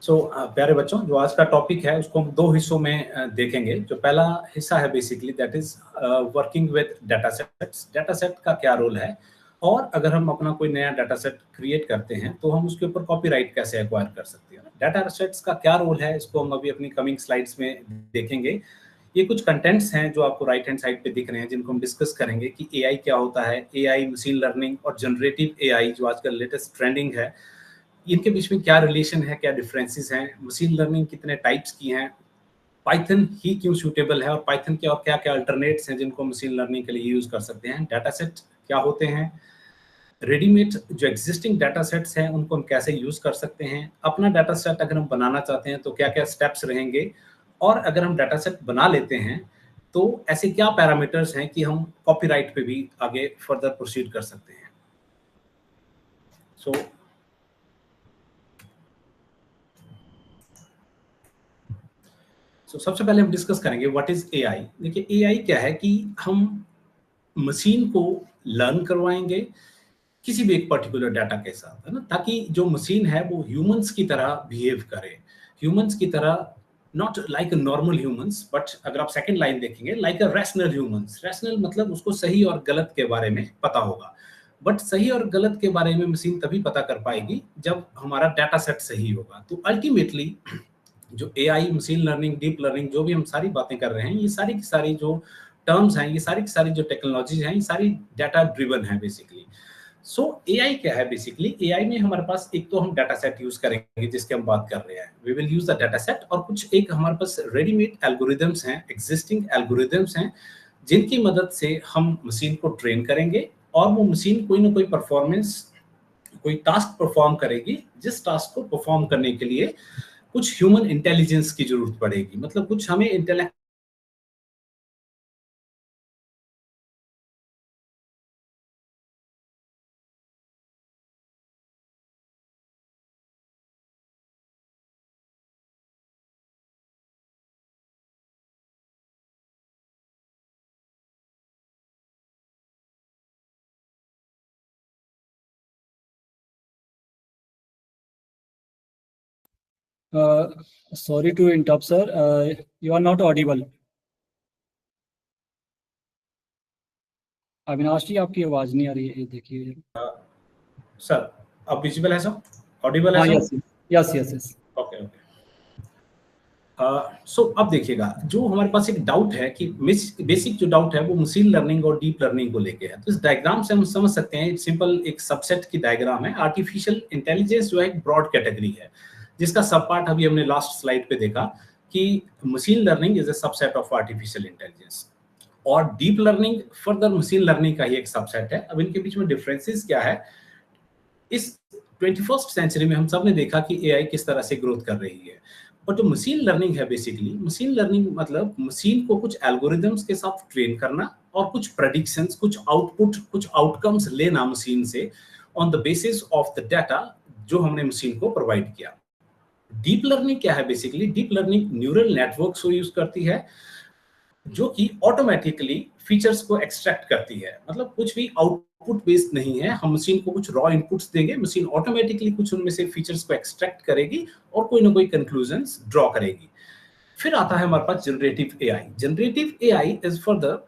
प्यारे बच्चों, जो आज का टॉपिक है उसको हम दो हिस्सों में देखेंगे। जो पहला हिस्सा है basically that is working with data sets. Data set का क्या रोल है, और अगर हम अपना कोई नया डाटा सेट क्रिएट करते हैं तो हम उसके ऊपर कॉपीराइट कैसे एक्वायर कर सकते हैं। डाटा सेट्स का क्या रोल है इसको हम अभी अपनी कमिंग स्लाइड्स में देखेंगे। ये कुछ कंटेंट्स हैं जो आपको राइट हैंड साइड पे दिख रहे हैं, जिनको हम डिस्कस करेंगे कि एआई क्या होता है, एआई, मशीन लर्निंग और जनरेटिव एआई जो आजकल लेटेस्ट ट्रेंडिंग है, इनके बीच में क्या रिलेशन है, क्या डिफरेंसेस हैं, मशीन लर्निंग कितने टाइप्स की हैं, पाइथन ही क्यों सूटेबल है, और पाइथन के और क्या क्या अल्टरनेट्स हैं जिनको मशीन लर्निंग के लिए यूज कर सकते हैं, डाटा सेट क्या होते हैं, रेडीमेड जो एग्जिस्टिंग डाटा सेट्स हैं उनको हम कैसे यूज कर सकते हैं, अपना डाटा सेट अगर हम बनाना चाहते हैं तो क्या क्या स्टेप्स रहेंगे, और अगर हम डाटा सेट बना लेते हैं तो ऐसे क्या पैरामीटर्स हैं कि हम कॉपीराइट पे भी आगे फर्दर प्रोसीड कर सकते हैं। सबसे पहले हम डिस्कस करेंगे व्हाट इज एआई। देखिए, एआई क्या है कि हम मशीन को लर्न करवाएंगे किसी भी एक पर्टिकुलर डाटा के साथ, है ना, ताकि जो मशीन है वो ह्यूमंस की तरह बिहेव करे, ह्यूमंस की तरह, not like a normal humans, but अगर आप सेकंड लाइन देखेंगे like a rational humans. Rational मतलब उसको सही और गलत के बारे में पता होगा, बट सही और गलत के बारे में मशीन तभी पता कर पाएगी जब हमारा डाटा सेट सही होगा। तो अल्टीमेटली जो AI, machine learning, deep learning, जो भी हम सारी बातें कर रहे हैं, ये सारी की सारी जो टर्म्स हैं, ये सारी की सारी जो टेक्नोलॉजीज हैं, ये सारी डाटा ड्रिवन है बेसिकली। सो एआई क्या है बेसिकली? एआई में हमारे पास एक तो हम डाटा सेट यूज करेंगे जिसकी हम बात कर रहे हैं, we will use the data set, और कुछ एक हमारे पास रेडीमेड एल्गोरिदम्स हैं, एग्जिस्टिंग एल्गोरिदम्स हैं, जिनकी मदद से हम मशीन को ट्रेन करेंगे और वो मशीन कोई ना कोई परफॉर्मेंस, कोई टास्क परफॉर्म करेगी, जिस टास्क को परफॉर्म करने के लिए कुछ ह्यूमन इंटेलिजेंस की जरूरत पड़ेगी, मतलब कुछ हमें intellect Sorry to interrupt, sir. You are not audible. Avinash ji, आपकी आवाज नहीं आ रही है, ये देखिए। सर, अब विजिबल है सर? ऑडिबल है हाँ, sir? Yes yes yes. Okay okay. So अब देखिएगा, जो हमारे पास एक डाउट है कि बेसिक जो डाउट है वो मशीन लर्निंग और डीप लर्निंग को लेके है, तो इस डायग्राम से हम समझ सकते हैं, सिंपल एक सबसेट की डायग्राम है। आर्टिफिशियल इंटेलिजेंस जो है एक ब्रॉड कैटेगरी है, जिसका सब पार्ट अभी हमने लास्ट स्लाइड पे देखा कि machine learning is a subset of artificial intelligence, और deep learning further machine learning का ही एक सबसेट है। अब इनके बीच में डिफरेंसेस क्या है? इस 21st सेंचुरी में हम सब ने देखा कि एआई किस तरह से ग्रोथ कर रही है, और जो मशीन लर्निंग है बेसिकली, मशीन लर्निंग मतलब मशीन को कुछ एल्गोरिदम्स के साथ ट्रेन करना और कुछ प्रेडिक्शंस, कुछ आउटपुट, कुछ आउटकम्स लेना मशीन से on the basis of the data जो हमने मशीन को प्रोवाइड किया। डीप लर्निंग क्या है basically? Deep learning neural networks को यूज करती है जो कि ऑटोमेटिकली फीचर्स को एक्सट्रैक्ट करती है, मतलब कुछ भी आउटपुट बेस्ड नहीं है। हम मशीन को कुछ रॉ इनपुट्स देंगे, मशीन ऑटोमेटिकली कुछ उनमें से फीचर्स को एक्सट्रैक्ट करेगी और कोई ना कोई कंक्लूजन्स ड्रॉ करेगी। फिर आता है हमारे पास generative AI. Generative AI is further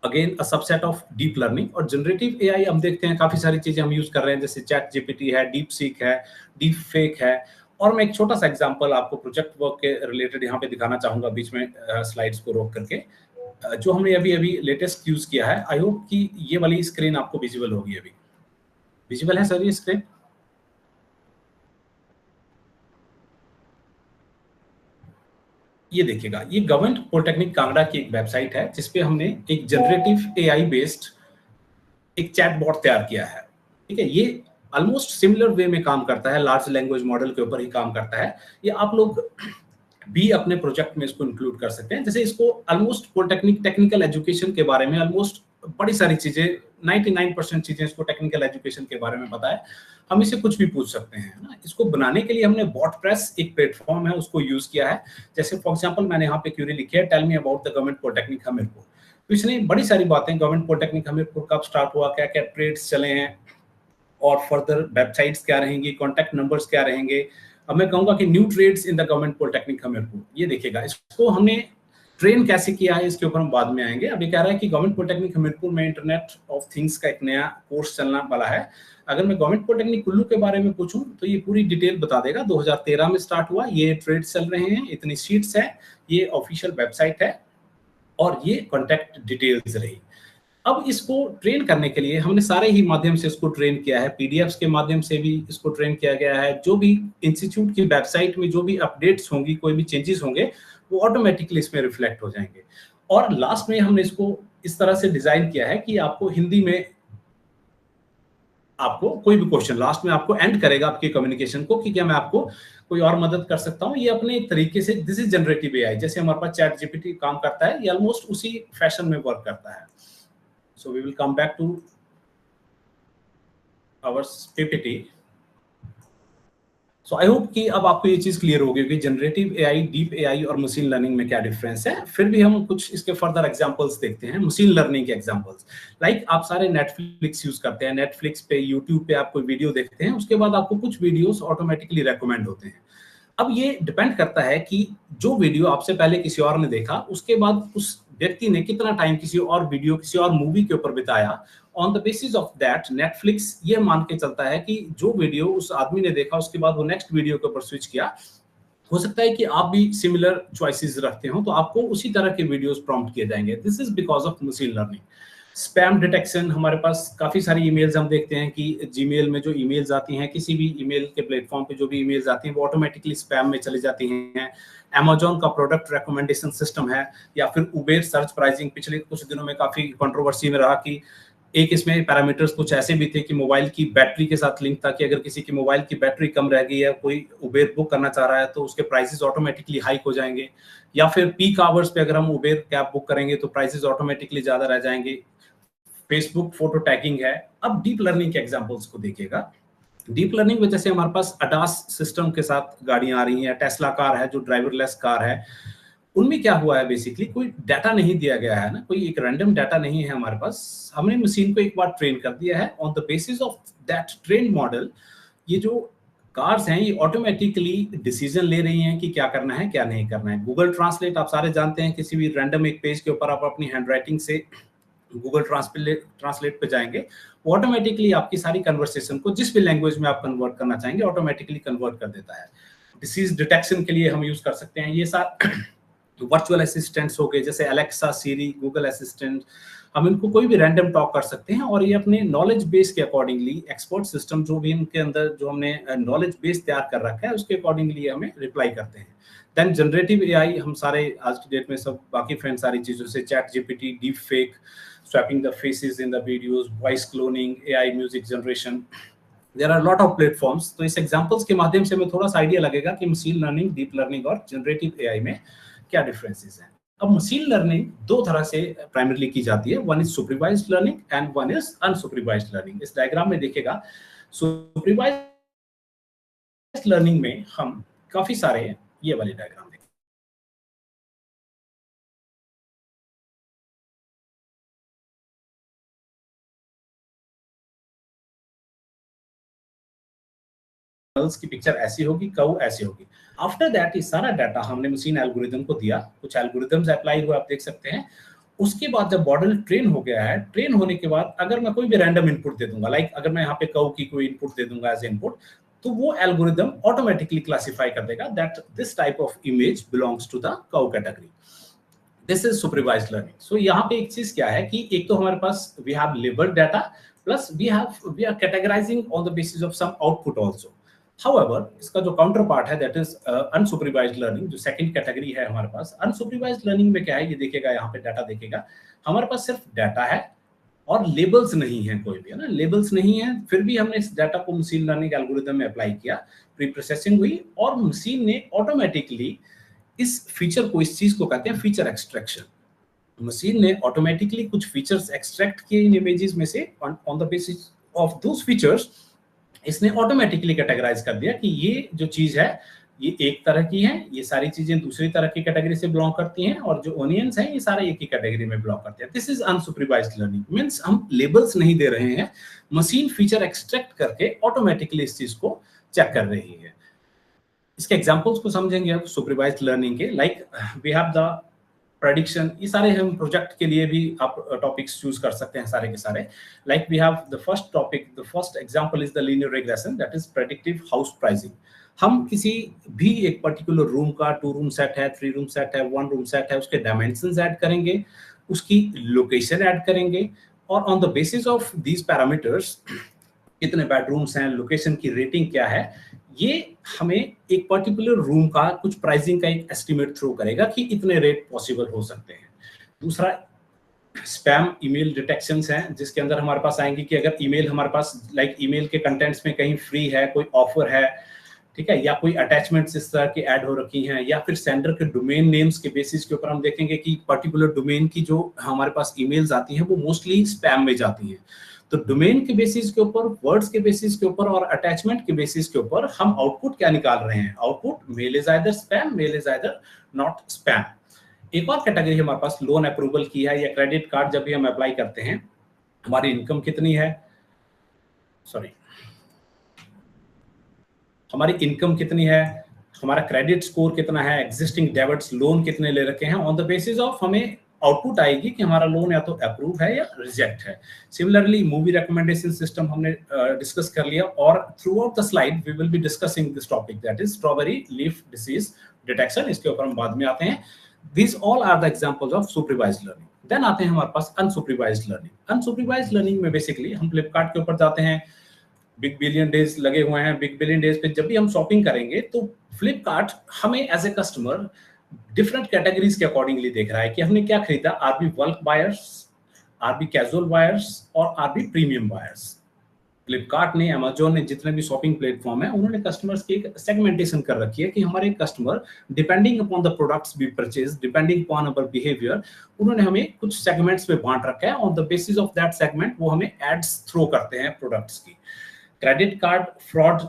again a subset of deep learning, और जनरेटिव एआई हम देखते हैं काफी सारी चीजें हम यूज कर रहे हैं, जैसे चैट जीपीटी है, डीप सीक है, डीप फेक है। और मैं एक छोटा सा एग्जांपल आपको प्रोजेक्ट वर्क के रिलेटेड यहाँ पे दिखाना चाहूंगा, बीच में स्लाइड्स को रोक करके, जो हमने अभी अभी लेटेस्ट यूज किया है। आई होप कि ये वाली स्क्रीन आपको विजिबल होगी। अभी विजिबल है सर ये स्क्रीन? ये देखिएगा, ये गवर्नमेंट पॉलिटेक्निक कांगड़ा की एक वेबसाइट है जिसपे हमने एक जनरेटिव एआई बेस्ड एक चैट बॉट तैयार किया है। ठीक है, ये ऑलमोस्ट सिमिलर वे में काम करता है, लार्ज लैंग्वेज मॉडल के ऊपर ही काम करता है। ये आप लोग भी अपने प्रोजेक्ट में इसको इंक्लूड कर सकते हैं। जैसे इसको ऑलमोस्ट पॉलिटेक्निक टेक्निकल एजुकेशन के बारे में ऑलमोस्ट बड़ी सारी चीजें, 99% चीजें इसको टेक्निकल एजुकेशन के बारे में पता है। हम इसे कुछ भी पूछ सकते हैं ना। इसको बनाने के लिए हमने बॉटप्रेस एक प्लेटफॉर्म है उसको यूज किया है। जैसे फॉर एग्जांपल मैंने यहाँ पे क्वेरी लिखी है, tell me about the government polytechnic Hamirpur. तो इसने बड़ी सारी बातें, गवर्नमेंट पॉलिटेक्निक हमीरपुर कब स्टार्ट हुआ, क्या क्या ट्रेड्स चले हैं, और फर्दर वेबसाइट्स क्या रहेंगी, कॉन्टैक्ट नंबर्स क्या रहेंगे, अब मैं कहूंगा कि new trades in the government polytechnic Hamirpur, ये देखिएगा, इसको हमने ट्रेन कैसे किया है इसके ऊपर हम बाद में आएंगे। अभी कह रहा है कि गवर्नमेंट पॉलिटेक्निक हमीरपुर में इंटरनेट ऑफ थिंग्स का एक नया कोर्स चलना वाला है। अगर मैं गवर्नमेंट पॉलिटेक्निक कुल्लू के बारे में पूछूं तो ये पूरी डिटेल बता देगा। 2013 में स्टार्ट हुआ, ये ट्रेड चल रहे हैं, इतनी सीट्स है, ये ऑफिशियल वेबसाइट है और ये कॉन्टैक्ट डिटेल्स रही। अब इसको ट्रेन करने के लिए हमने सारे ही माध्यम से इसको ट्रेन किया है, पीडीएफ्स के माध्यम से भी इसको ट्रेन किया गया है। जो भी इंस्टीट्यूट की वेबसाइट में जो भी अपडेट्स होंगी, कोई भी चेंजेस होंगे, वो ऑटोमेटिकली इसमें रिफ्लेक्ट हो जाएंगे। और लास्ट में हमने इसको इस तरह से डिजाइन किया है कि आपको हिंदी में आपको कोई भी क्वेश्चन लास्ट में आपको एंड करेगा आपके कम्युनिकेशन को कि क्या मैं आपको कोई और मदद कर सकता हूं। ये अपने तरीके से, दिस इज जनरेटिव एआई, जैसे हमारे पास चैट जीपीटी काम करता है, ये ऑलमोस्ट उसी फैशन में वर्क करता है। So we will come back to our PPT. So I hope कि अब आपको ये चीज क्लियर होगी कि जनरेटिव एआई, डीप एआई और मशीन लर्निंग में क्या डिफरेंस है। फिर भी हम कुछ इसके फर्दर एग्जांपल्स देखते हैं, मशीन लर्निंग के एग्जांपल्स। लाइक आप सारे नेटफ्लिक्स यूज करते हैं, नेटफ्लिक्स पे, यूट्यूब पे आप कोई वीडियो देखते हैं, उसके बाद आपको कुछ वीडियोस ऑटोमेटिकली रेकमेंड होते हैं। अब ये डिपेंड करता है कि जो वीडियो आपसे पहले किसी और ने देखा, उसके बाद उस व्यक्ति ने कितना टाइम किसी और वीडियो, किसी और मूवी के ऊपर बिताया। On the basis of that Netflix ये मान के चलता है कि जो वीडियो उस आदमी ने देखा, उसके बाद वो नेक्स्ट वीडियो के ऊपर स्विच किया। हो सकता है कि आप भी सिमिलर चॉइसेस रखते हो, तो आपको उसी तरह के वीडियोस प्रॉम्प्ट किए जाएंगे। This is because of machine learning. Spam detection, हमारे पास काफी सारी ईमेल्स हम देखते हैं कि जीमेल में जो ईमेल्स आती हैं, किसी भी ईमेल के प्लेटफॉर्म पे जो भी ईमेल्स आती हैं, वो ऑटोमेटिकली स्पैम में चली जाती हैं। Amazon का प्रोडक्ट रिकमेंडेशन सिस्टम है, या फिर उबेर सर्च प्राइसिंग, पिछले कुछ दिनों में काफी कंट्रोवर्सी में रहा कि एक इसमें पैरामीटर्स कुछ ऐसे भी थे कि मोबाइल की बैटरी के साथ लिंक था कि अगर किसी की मोबाइल की बैटरी कम रह गई है, कोई उबेर बुक करना चाह रहा है, तो उसके प्राइसेस ऑटोमेटिकली हाइक हो जाएंगे। या फिर पीक आवर्स पे अगर हम उबेर कैब बुक करेंगे तो प्राइसेस ऑटोमेटिकली ज्यादा रह जाएंगे। फेसबुक फोटो टैगिंग है। अब डीप लर्निंग के एग्जांपल्स को देखिएगा। डीप लर्निंग में जैसे हमारे पास अडास सिस्टम के साथ गाड़ियां आ रही हैं, टेस्ला कार है जो ड्राइवरलेस कार है, उनमें क्या हुआ है, बेसिकली कोई डाटा नहीं दिया गया है ना, कोई एक रैंडम डाटा नहीं है हमारे पास। हमने मशीन को एक बार ट्रेन कर दिया है, on the basis of that train model ये जो कार्स हैं ये ऑटोमेटिकली डिसीजन ले रही हैं कि क्या करना है क्या नहीं करना है। गूगल ट्रांसलेट आप सारे जानते हैं, किसी भी रैंडम एक पेज के ऊपर आप अपनी हैंडराइटिंग से गूगल ट्रांसलेट पे जाएंगे, वो ऑटोमेटिकली आपकी सारी कन्वर्सेशन को जिस भी लैंग्वेज में आप कन्वर्ट करना चाहेंगे ऑटोमेटिकली कन्वर्ट कर देता है। डिसीज डिटेक्शन के लिए हम यूज कर सकते हैं ये सारे वर्चुअल असिस्टेंट्स हो गए, जैसे अलेक्सा, सीरी, गूगल असिस्टेंट। हम इनको कोई भी रैंडम टॉक कर सकते हैं और ये अपने नॉलेज बेस के अकॉर्डिंगली, एक्सपर्ट सिस्टम जो भी इनके अंदर जो हमने नॉलेज बेस तैयार कर रखा है उसके अकॉर्डिंगली हमें रिप्लाई करते हैं। देन जनरेटिव एआई, हम सारे आज की डेट में सब वाकिफ हैं सारी चीजों से, chat GPT, deep fake, swapping the faces in the videos, voice cloning, AI music generation. There are a lot of platforms. तो इस एग्जांपल्स के माध्यम से हमें थोड़ा सा आइडिया लगेगा कि मशीन लर्निंग, डीप लर्निंग और जनरेटिव एआई में क्या डिफरेंसेस हैं। अब मशीन लर्निंग दो तरह से प्राइमरीली की जाती है, one is supervised learning and one is unsupervised learning. इस डायग्राम में देखिएगा, सुपरवाइज्ड लर्निंग में हम काफी सारे, ये वाली डायग्राम की पिक्चर ऐसी होगी, कऊ ऐसी होगी। आफ्टर दैट ये सारा डाटा हमने मशीन एल्गोरिदम को दिया, कुछ एल्गोरिदम्स अप्लाई हुए आप देख सकते हैं। उसके बाद जब मॉडल ट्रेन हो गया है, ट्रेन होने के बाद अगर मैं कोई भी रैंडम इनपुट दे दूंगा, लाइक अगर मैं यहाँ पे कऊ की कोई इनपुट दे दूंगा एज इनपुट, तो वो एल्गोरिदम ऑटोमेटिकली क्लासिफाई कर देगा that this type of image belongs to the cow category. This is supervised learning. So यहाँ पे एक चीज क्या है कि एक तो हमारे पास we have labelled data, plus we are categorising on the basis of some output also. However, इसका जो काउंटर पार्ट है दैट इज अनसुपरवाइज्ड लर्निंग, जो सेकंड कैटेगरी है हमारे पास। अनसुपरवाइज्ड लर्निंग में क्या है, ये देखिएगा, यहाँ पे डाटा देखिएगा, हमारे पास सिर्फ डाटा है और लेबल्स नहीं है, कोई भी है ना, लेबल्स नहीं है, फिर भी हमने इस डाटा को मशीन लर्निंग एल्गोरिदम में अप्लाई किया, प्री प्रोसेसिंग हुई और मशीन ने ऑटोमेटिकली इस फीचर को, इस चीज को कहते हैं फीचर एक्सट्रैक्शन। मशीन ने ऑटोमेटिकली कुछ फीचर्स एक्सट्रैक्ट किए इन इमेजेस में से, on the basis of those features इसने ऑटोमेटिकली कैटेगराइज कर दिया कि ये जो चीज है ये एक तरह की है, ये सारी चीजें दूसरी तरह की कैटेगरी से बिलोंग करती हैं, और जो ओनियंस हैं ये सारे एक ही कैटेगरी में बिलोंग करते हैं। This is unsupervised learning, means हम लेबल्स नहीं दे रहे हैं, मशीन फीचर एक्सट्रैक्ट करके ऑटोमेटिकली इस चीज को चेक कर रही है। इसके एग्जांपल्स को समझेंगे अब सुपरवाइज्ड लर्निंग के, like we have the prediction, ये सारे हम प्रोजेक्ट के लिए भी आप टॉपिक्स चूज कर सकते हैं सारे के सारे। Like we have the first topic, the first example is the linear regression, that is predictive house pricing. हम किसी भी एक पर्टिकुलर रूम का 2 रूम सेट है, 3 रूम सेट है, 1 रूम सेट है, उसके डायमेंशंस ऐड करेंगे, उसकी लोकेशन ऐड करेंगे, और on the basis of these parameters, कितने बेडरूम्स हैं, लोकेशन की रेटिंग क्या है, ये हमें एक पर्टिकुलर रूम का कुछ प्राइसिंग का एक एस्टिमेट थ्रो करेगा कि इतने रेट पॉसिबल हो सकते हैं। दूसरा स्पैम ईमेल डिटेक्शंस हैं, जिसके अंदर हमारे पास आएंगे कि अगर ईमेल हमारे पास लाइक ईमेल के कंटेंट्स में कहीं फ्री है, कोई ऑफर है, ठीक है, या कोई अटैचमेंट्स इस तरह की ऐड हो रखी हैं, या फिर सेंडर के डोमेन नेम्स के बेसिस के ऊपर हम देखेंगे कि पर्टिकुलर डोमेन की जो हमारे पास ईमेल्स आती हैं वो मोस्टली स्पैम में जाती हैं। तो डोमेन के बेसिस के ऊपर, वर्ड्स के बेसिस के ऊपर और अटैचमेंट के बेसिस के ऊपर हम आउटपुट क्या निकाल रहे हैं, output mail is either spam, mail is either not spam. एक और कैटेगरी हमारे पास लोन अप्रूवल की है, या क्रेडिट कार्ड जब भी हम अप्लाई करते हैं, हमारी इनकम कितनी है, हमारी इनकम कितनी है, हमारा क्रेडिट स्कोर कितना है, एग्जिस्टिंग डेबिट्स, लोन कितने ले रखे हैं, ऑन द बेसिस ऑफ हमें आउटपुट आएगी कि हमारा लोन या तो अप्रूव है या रिजेक्ट है। सिमिलरली मूवी रिकमेंडेशन सिस्टम हमने डिस्कस कर लिया, और throughout the slide we will be discussing this topic, that is strawberry leaf disease detection, इसके ऊपर हम बाद में आते हैं। These all are the examples of supervised learning. Then आते हैं हमारे पास अनसुपरवाइज्ड लर्निंग। अनसुपरवाइज्ड लर्निंग में बेसिकली हम फ्लिपकार्ट के ऊपर जाते हैं, बिग बिलियन डेज लगे हुए हैं, बिग बिलियन डेज पे जब भी हम शॉपिंग करेंगे तो फ्लिपकार्ट हमें as a customer different categories के अकॉर्डिंगली देख रहा है कि हमने क्या खरीदा, are be bulk buyers, are be casual buyers और are be premium buyers. Flipkart ने, अमेजोन ने, जितने भी शॉपिंग प्लेटफॉर्म है, उन्होंने कस्टमर्स की एक सेगमेंटेशन कर रखी है कि हमारे customer depending upon the products we purchase, depending upon our behaviour, उन्होंने हमें कुछ सेगमेंट्स में बांट रखा है। On the basis of that segment वो हमें एड्स थ्रो करते हैं प्रोडक्ट्स की। क्रेडिट कार्ड फ्रॉड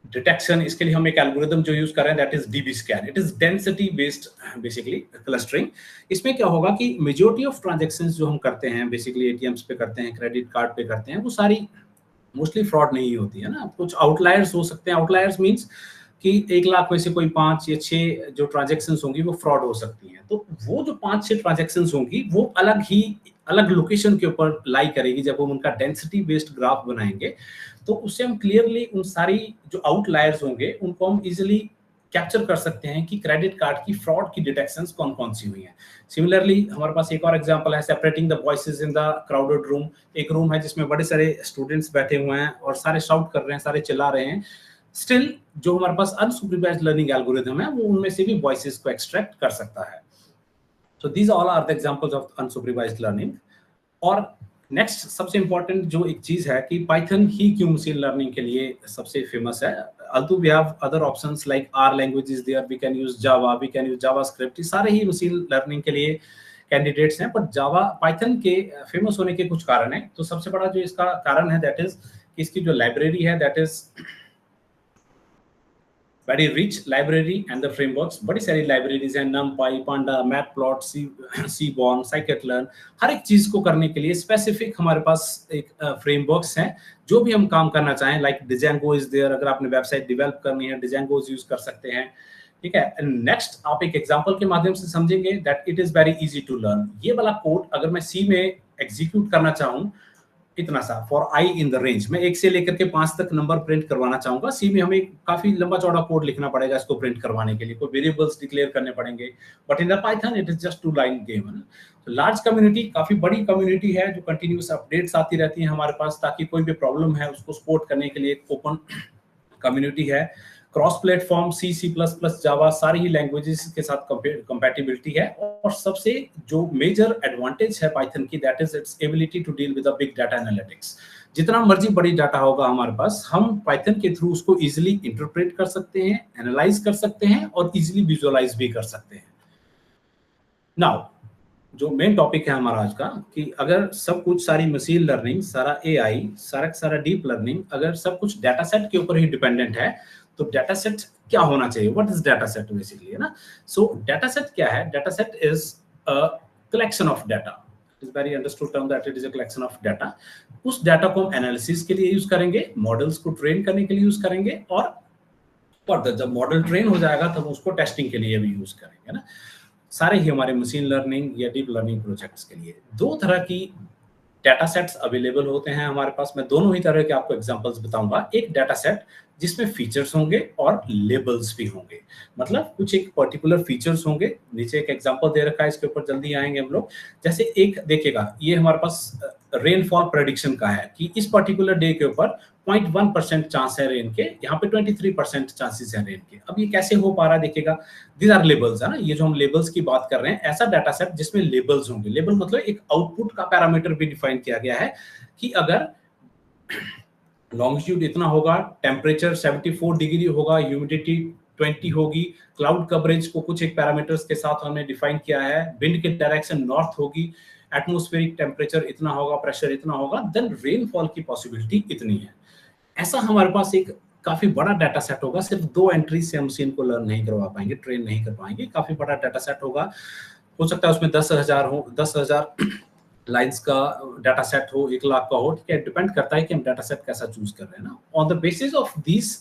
डिटेक्शन, इसके लिए हम एक एल्गोरिथम जो यूज कर रहे हैं, that is dB scan. It is density based basically clustering. इसमें क्या होगा कि मेजॉरिटी ऑफ ट्रांजैक्शंस जो हम करते हैं बेसिकली एटीएम्स पे करते हैं, क्रेडिट कार्ड पे करते हैं, वो सारी मोस्टली फ्रॉड नहीं होती है ना, कुछ आउटलायर्स हो सकते हैं। आउटलायर्स मींस कि 1 लाख में से कोई 5 या 6 जो ट्रांजैक्शंस होंगी वो फ्रॉड हो सकती हैं। तो वो जो 5-6 ट्रांजैक्शंस होंगी वो अलग लोकेशन के ऊपर लाई करेगी। जब हम उनका डेंसिटी बेस्ड ग्राफ बनाएंगे तो उससे हम क्लियरली उन सारी जो आउटलायर्स होंगे उनको हम इजिली कैप्चर कर सकते हैं कि क्रेडिट कार्ड की फ्रॉड की डिटेक्शंस कौन कौन सी हुई हैं। सिमिलरली हमारे पास एक और एग्जांपल है, separating the voices in the crowded room. एक रूम है जिसमें बड़े सारे स्टूडेंट्स बैठे हुए हैं और सारे शाउट कर रहे हैं, सारे चिल्ला रहे हैं। स्टिल जो हमारे पास अनसुपरवाइज्ड लर्निंग एल्गोरिथम है वो उनमें से भी वॉइसेस को एक्सट्रैक्ट कर सकता है। So these all are the examples of unsupervised learning. और नेक्स्ट सबसे इंपॉर्टेंट जो एक चीज है कि पाइथन ही क्यों मशीन लर्निंग के लिए सबसे फेमस है। although we have other options like R language is there, we can use Java, we can use JavaScript, ये सारे ही मशीन लर्निंग के लिए कैंडिडेट्स हैं, पर जावा पाइथन के फेमस होने के कुछ कारण हैं। तो सबसे बड़ा जो इसका कारण है दैट इज इसकी जो लाइब्रेरी है that is very rich library and the frameworks. बड़ी सारी लाइब्रेरीज हैं, numpy, पांडा, मैटप्लॉट, सीबॉर्न, scikit-learn। हर एक चीज को करने के लिए स्पेसिफिक हमारे पास एक फ्रेमवर्क्स हैं। जो भी हम काम करना चाहें, लाइक Django इज देयर, अगर आपने वेबसाइट डेवलप करनी है Django यूज कर सकते हैं, ठीक है। नेक्स्ट आप एक एग्जांपल के माध्यम से समझेंगे that it is very easy to learn. ये वाला कोड अगर मैं सी में एग्जीक्यूट करना चाहूँ, इतना सा for I in the range, मैं 1 से लेकर के 5 तक नंबर प्रिंट करवाना चाहूंगा, सी में हमें काफी लंबा चौड़ा कोड लिखना पड़ेगा इसको प्रिंट करवाने के लिए, कोई वेरिएबल्स डिक्लेयर करने पड़ेंगे। But in the Python it is just 2 line game. तो लार्ज कम्युनिटी, काफी बड़ी कम्युनिटी है जो कंटिन्यूअस अपडेट्स आती रहती है हमारे पास, ताकि कोई भी प्रॉब्लम है उसको सपोर्ट करने के लिए एक ओपन कम्युनिटी है। क्रॉस प्लेटफॉर्म सी, सी प्लस प्लस, जावा, सारी ही लैंग्वेजेस के साथ कंपैटिबिलिटी है। और सबसे जो मेजर एडवांटेज है पाइथन की that is its ability to deal with the big data analytics. जितना मर्जी बड़ी डाटा होगा हमारे पास, हम पाइथन के थ्रू उसको इजीली इंटरप्रेट कर सकते हैं, एनालाइज कर सकते हैं और इजीली विजुअलाइज भी कर सकते हैं। नाउ जो मेन टॉपिक है हमारा आज का, कि अगर सब कुछ, सारी मशीन लर्निंग, सारा एआई, सारा डीप लर्निंग, अगर सब कुछ डाटा सेट के ऊपर ही डिपेंडेंट है तो डाटा सेट क्या होना चाहिए, what is data set basically, है ना। सो डाटा सेट क्या है? Data set is a collection of data. It is very understood term that it is a collection of data. उस डाटा को हम एनालिसिस के लिए यूज करेंगे, मॉडल्स को ट्रेन करने के लिए यूज करेंगे और फर्दर जब मॉडल ट्रेन हो जाएगा तब उसको टेस्टिंग के लिए भी यूज करेंगे ना। सारे ही हमारे मशीन लर्निंग या डीप लर्निंग प्रोजेक्ट्स के लिए दो तरह की डाटा सेट्स अवेलेबल होते हैं हमारे पास। मैं दोनों ही तरह के आपको एग्जांपल्स बताऊंगा। एक डाटा सेट जिसमें फीचर्स होंगे और लेबल्स भी होंगे, मतलब कुछ एक पर्टिकुलर फीचर्स होंगे। नीचे एक एग्जांपल दे रखा है, इसके ऊपर जल्दी आएंगे हम लोग। जैसे एक देखिएगा, ये हमारे पास रेनफॉल प्रेडिक्शन का है कि इस पर्टिकुलर डे के ऊपर 0.1% चांस है रेन के, यहाँ पे 23% चांसेस है रेन के। अब ये कैसे हो पा रहा है देखिएगा, दीज आर लेबल्स है ना, ये जो हम लेबल्स की बात कर रहे हैं, ऐसा डाटा सेट जिसमें लेबल्स होंगे। लेबल मतलब एक आउटपुट का पैरामीटर भी डिफाइन किया गया है कि अगर लॉन्गिट्यूड इतना होगा, टेम्परेचर 74 डिग्री होगा, ह्यूमिडिटी 20 होगी, क्लाउड कवरेज को कुछ एक पैरामीटर्स के साथ हमने डिफाइन किया है, विंड की डायरेक्शन नॉर्थ होगी, एटमॉस्फेरिक टेम्परेचर इतना होगा, प्रेशर इतना होगा, देन रेनफॉल की पॉसिबिलिटी इतनी है। ऐसा हमारे पास एक काफी बड़ा डाटा सेट होगा। सिर्फ 2 एंट्री से हम मशीन को लर्न नहीं करवा पाएंगे, ट्रेन नहीं कर पाएंगे। काफी बड़ा डाटा सेट होगा, हो सकता है उसमें 10,000 लाइंस का डाटा सेट हो, 1 लाख का हो, ठीक है, डिपेंड करता है कि हम डाटा सेट कैसा चूज कर रहे हैं ना। On the basis of these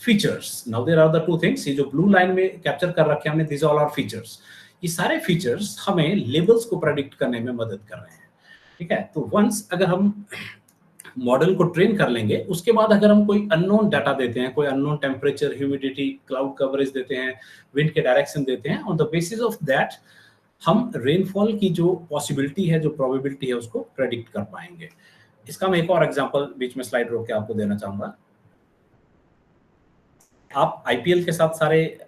features, now there are the 2 things, ये जो ब्लू लाइन में कैप्चर कर रखे हैं हमने, दीज ऑल आर फीचर्स। ये सारे फीचर्स हमें लेबल्स को प्रेडिक्ट करने में मदद कर रहे हैं, ठीक है। तो वंस अगर हम मॉडल को ट्रेन कर लेंगे, उसके बाद अगर हम कोई अननोन डाटा देते हैं, कोई unknown temperature, humidity, cloud coverage देते हैं, विंड के डायरेक्शन देते हैं, on the basis of that हम रेनफॉल की जो पॉसिबिलिटी है, जो प्रोबेबिलिटी है, उसको प्रेडिक्ट कर पाएंगे। इसका मैं एक और एग्जांपल बीच में स्लाइड रोक के आपको देना चाहूंगा। आप आईपीएल के साथ सारे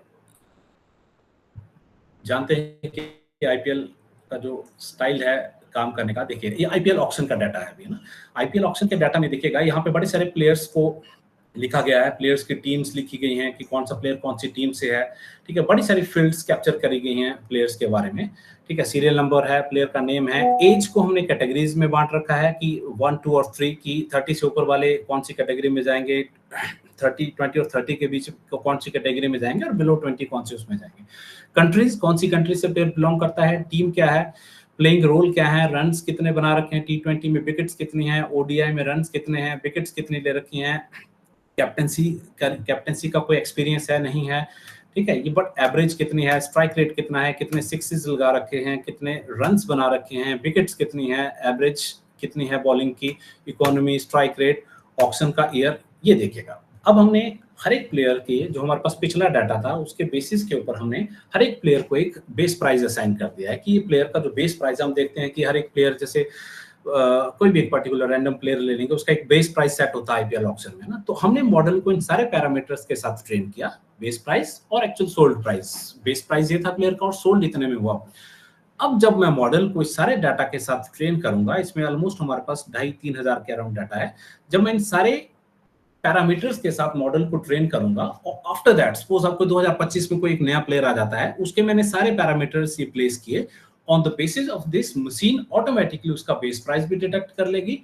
जानते हैं कि आईपीएल का जो स्टाइल है काम करने का, देखिए ये आईपीएल ऑक्शन का डाटा है अभी ना। आईपीएल ऑक्शन के डाटा में देखिएगा, यहाँ पे बड़े सारे प्लेयर्स को लिखा गया है, प्लेयर्स की टीम्स लिखी गई हैं कि कौन सा प्लेयर कौन सी टीम से है, ठीक है। बड़ी सारी फील्ड्स कैप्चर करी गई हैं प्लेयर्स के बारे में, ठीक है। सीरियल नंबर है, प्लेयर का नेम है, एज को हमने कैटेगरीज में बांट रखा है कि 1, 2 और 3 की, 30 से ऊपर वाले कौन सी कैटेगरी में जाएंगे, 20 और 30 के बीच कौन सी कैटेगरी में जाएंगे, और बिलो 20 कौन सी उसमें जाएंगे। कंट्रीज, कौन सी कंट्री से प्लेयर बिलोंग करता है, टीम क्या है, प्लेइंग रोल क्या है, रन्स कितने बना रखे हैं, T20 में विकेट्स कितनी हैं, ओडीआई में रन्स कितने हैं, विकेट्स कितनी ले रखी हैं, कैप्टेंसी का कोई एक्सपीरियंस है नहीं है, ठीक है। ये बट एवरेज कितनी है, स्ट्राइक रेट कितना है, कितने सिक्सेस लगा रखे हैं, कितने रन्स बना रखे हैं, विकेट्स कितनी है, एवरेज कितनी है बॉलिंग की, इकोनॉमी, स्ट्राइक रेट, ऑक्शन का ईयर, ये देखिएगा। अब हमने हर एक प्लेयर के, जो हमारे पास पिछला डाटा था, उसके बेसिस के ऊपर हमने हर एक प्लेयर को एक बेस प्राइस असाइन कर दिया है कि ये प्लेयर का जो बेस प्राइस, हम देखते हैं कि हर एक प्लेयर, जैसे कोई भी एक पर्टिकुलर रैंडम प्लेयर ले लेंगे, उसका एक बेस प्राइस सेट होता है आईपीएल ऑक्शन में ना। तो हमने मॉडल को इन सारे पैरामीटर्स के साथ ट्रेन किया, बेस प्राइस और actual sold price. Base price ये था प्लेयर का और सोल्ड इतने में हुआ। अब जब मैं मॉडल को इस सारे डाटा के साथ ट्रेन करूंगा, इसमें ऑलमोस्ट हमारे पास 2,500-3 हजार के अराउंड डाटा है। जब मैं इन सारे पैरामीटर्स के साथ मॉडल को ट्रेन करूंगा, और आफ्टर दैट सपोज आपको 2025 में कोई एक नया प्लेयर आ जाता है, उसके मैंने सारे पैरामीटर्स ये प्लेस किए, on the basis of this machine automatically उसका बेस प्राइस भी डिटेक्ट कर लेगी।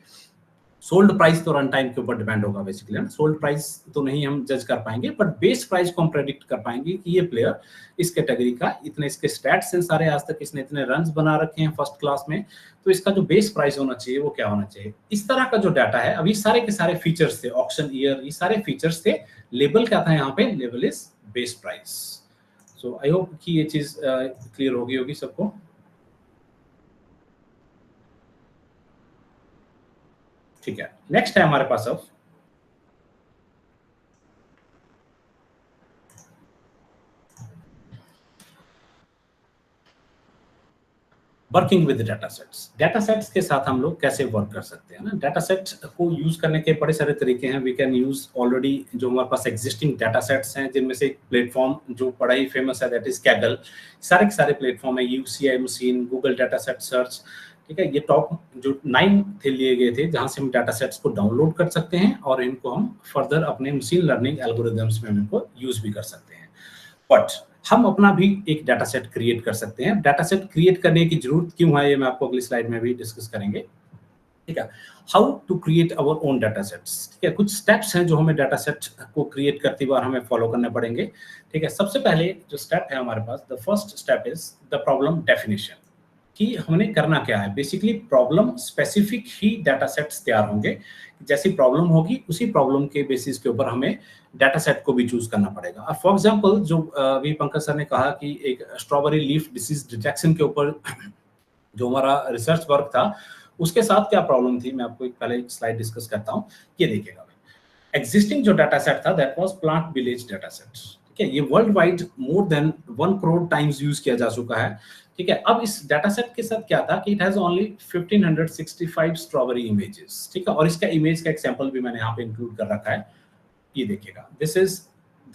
सोल्ड प्राइस तो रन टाइम के ऊपर डिपेंड होगा बेसिकली ना, सोल्ड प्राइस तो नहीं हम जज कर पाएंगे, बट बेस प्राइस को हम प्रेडिक्ट कर पाएंगे कि ये प्लेयर इस कैटेगरी का, इतने इसके स्टैट्स हैं सारे, आज तक इसने इतने रन्स बना रखे हैं फर्स्ट क्लास में, तो इसका जो बेस प्राइस होना चाहिए वो क्या होना चाहिए। इस तरह का जो डाटा है, अभी सारे के सारे फीचर्स थे, ऑक्शन ईयर, ये सारे फीचर्स थे। लेबल क्या था यहाँ पे, label is base price. So I hope कि ये चीज क्लियर होगी सबको। ठीक है, नेक्स्ट है हमारे पास अब working with data sets. Data sets के साथ हम लोग कैसे वर्क कर सकते हैं ना। डाटा सेट को यूज करने के बड़े सारे तरीके हैं। वी कैन यूज ऑलरेडी जो हमारे पास एग्जिस्टिंग डाटा सेट्स हैं, जिनमें से एक प्लेटफॉर्म जो बड़ा ही फेमस है, दैट इज कैगल। सारे के सारे प्लेटफॉर्म है, UCI machine, Google data set search, ठीक है। ये टॉप जो 9 थे लिए गए थे, जहां से हम डाटा सेट्स को डाउनलोड कर सकते हैं और इनको हम फर्दर अपने मशीन लर्निंग एल्गोरिथम्स में इनको यूज भी कर सकते हैं। बट हम अपना भी एक डाटा सेट क्रिएट कर सकते हैं। डाटा सेट क्रिएट करने की जरूरत क्यों है, ये मैं आपको अगली स्लाइड में भी डिस्कस करेंगे, ठीक है। How to create our own data sets, ठीक है। कुछ स्टेप्स हैं जो हमें डाटा सेट को क्रिएट करते बार हमें फॉलो करने पड़ेंगे, ठीक है। सबसे पहले जो स्टेप है हमारे पास, the first step is the problem definition, कि हमने करना क्या है। बेसिकली प्रॉब्लम स्पेसिफिक ही डाटा सेट्स तैयार होंगे जैसी प्रॉब्लम होगी उसी प्रॉब्लम के बेसिस के ऊपर हमें डाटा सेट को भी चूज करना पड़ेगा। और फॉर एग्जांपल जो अभी पंकज सर ने कहा कि एक स्ट्रॉबेरी लीफ डिसीज डिटेक्शन के ऊपर जो हमारा रिसर्च वर्क था उसके साथ क्या प्रॉब्लम थी, मैं आपको एक पहले एक स्लाइड डिस्कस करता हूँ। ये देखिएगा एग्जिस्टिंग जो डाटा सेट था that was plant village data set, ठीक है। ये world wide more than 1 crore times use किया जा चुका है, ठीक है। अब इस डाटा सेट के साथ क्या था कि it has only 1565 strawberry images, ठीक है। और इसका इमेज का एक सैंपल भी मैंने यहाँ पे इंक्लूड कर रखा है, ये देखिएगा। This is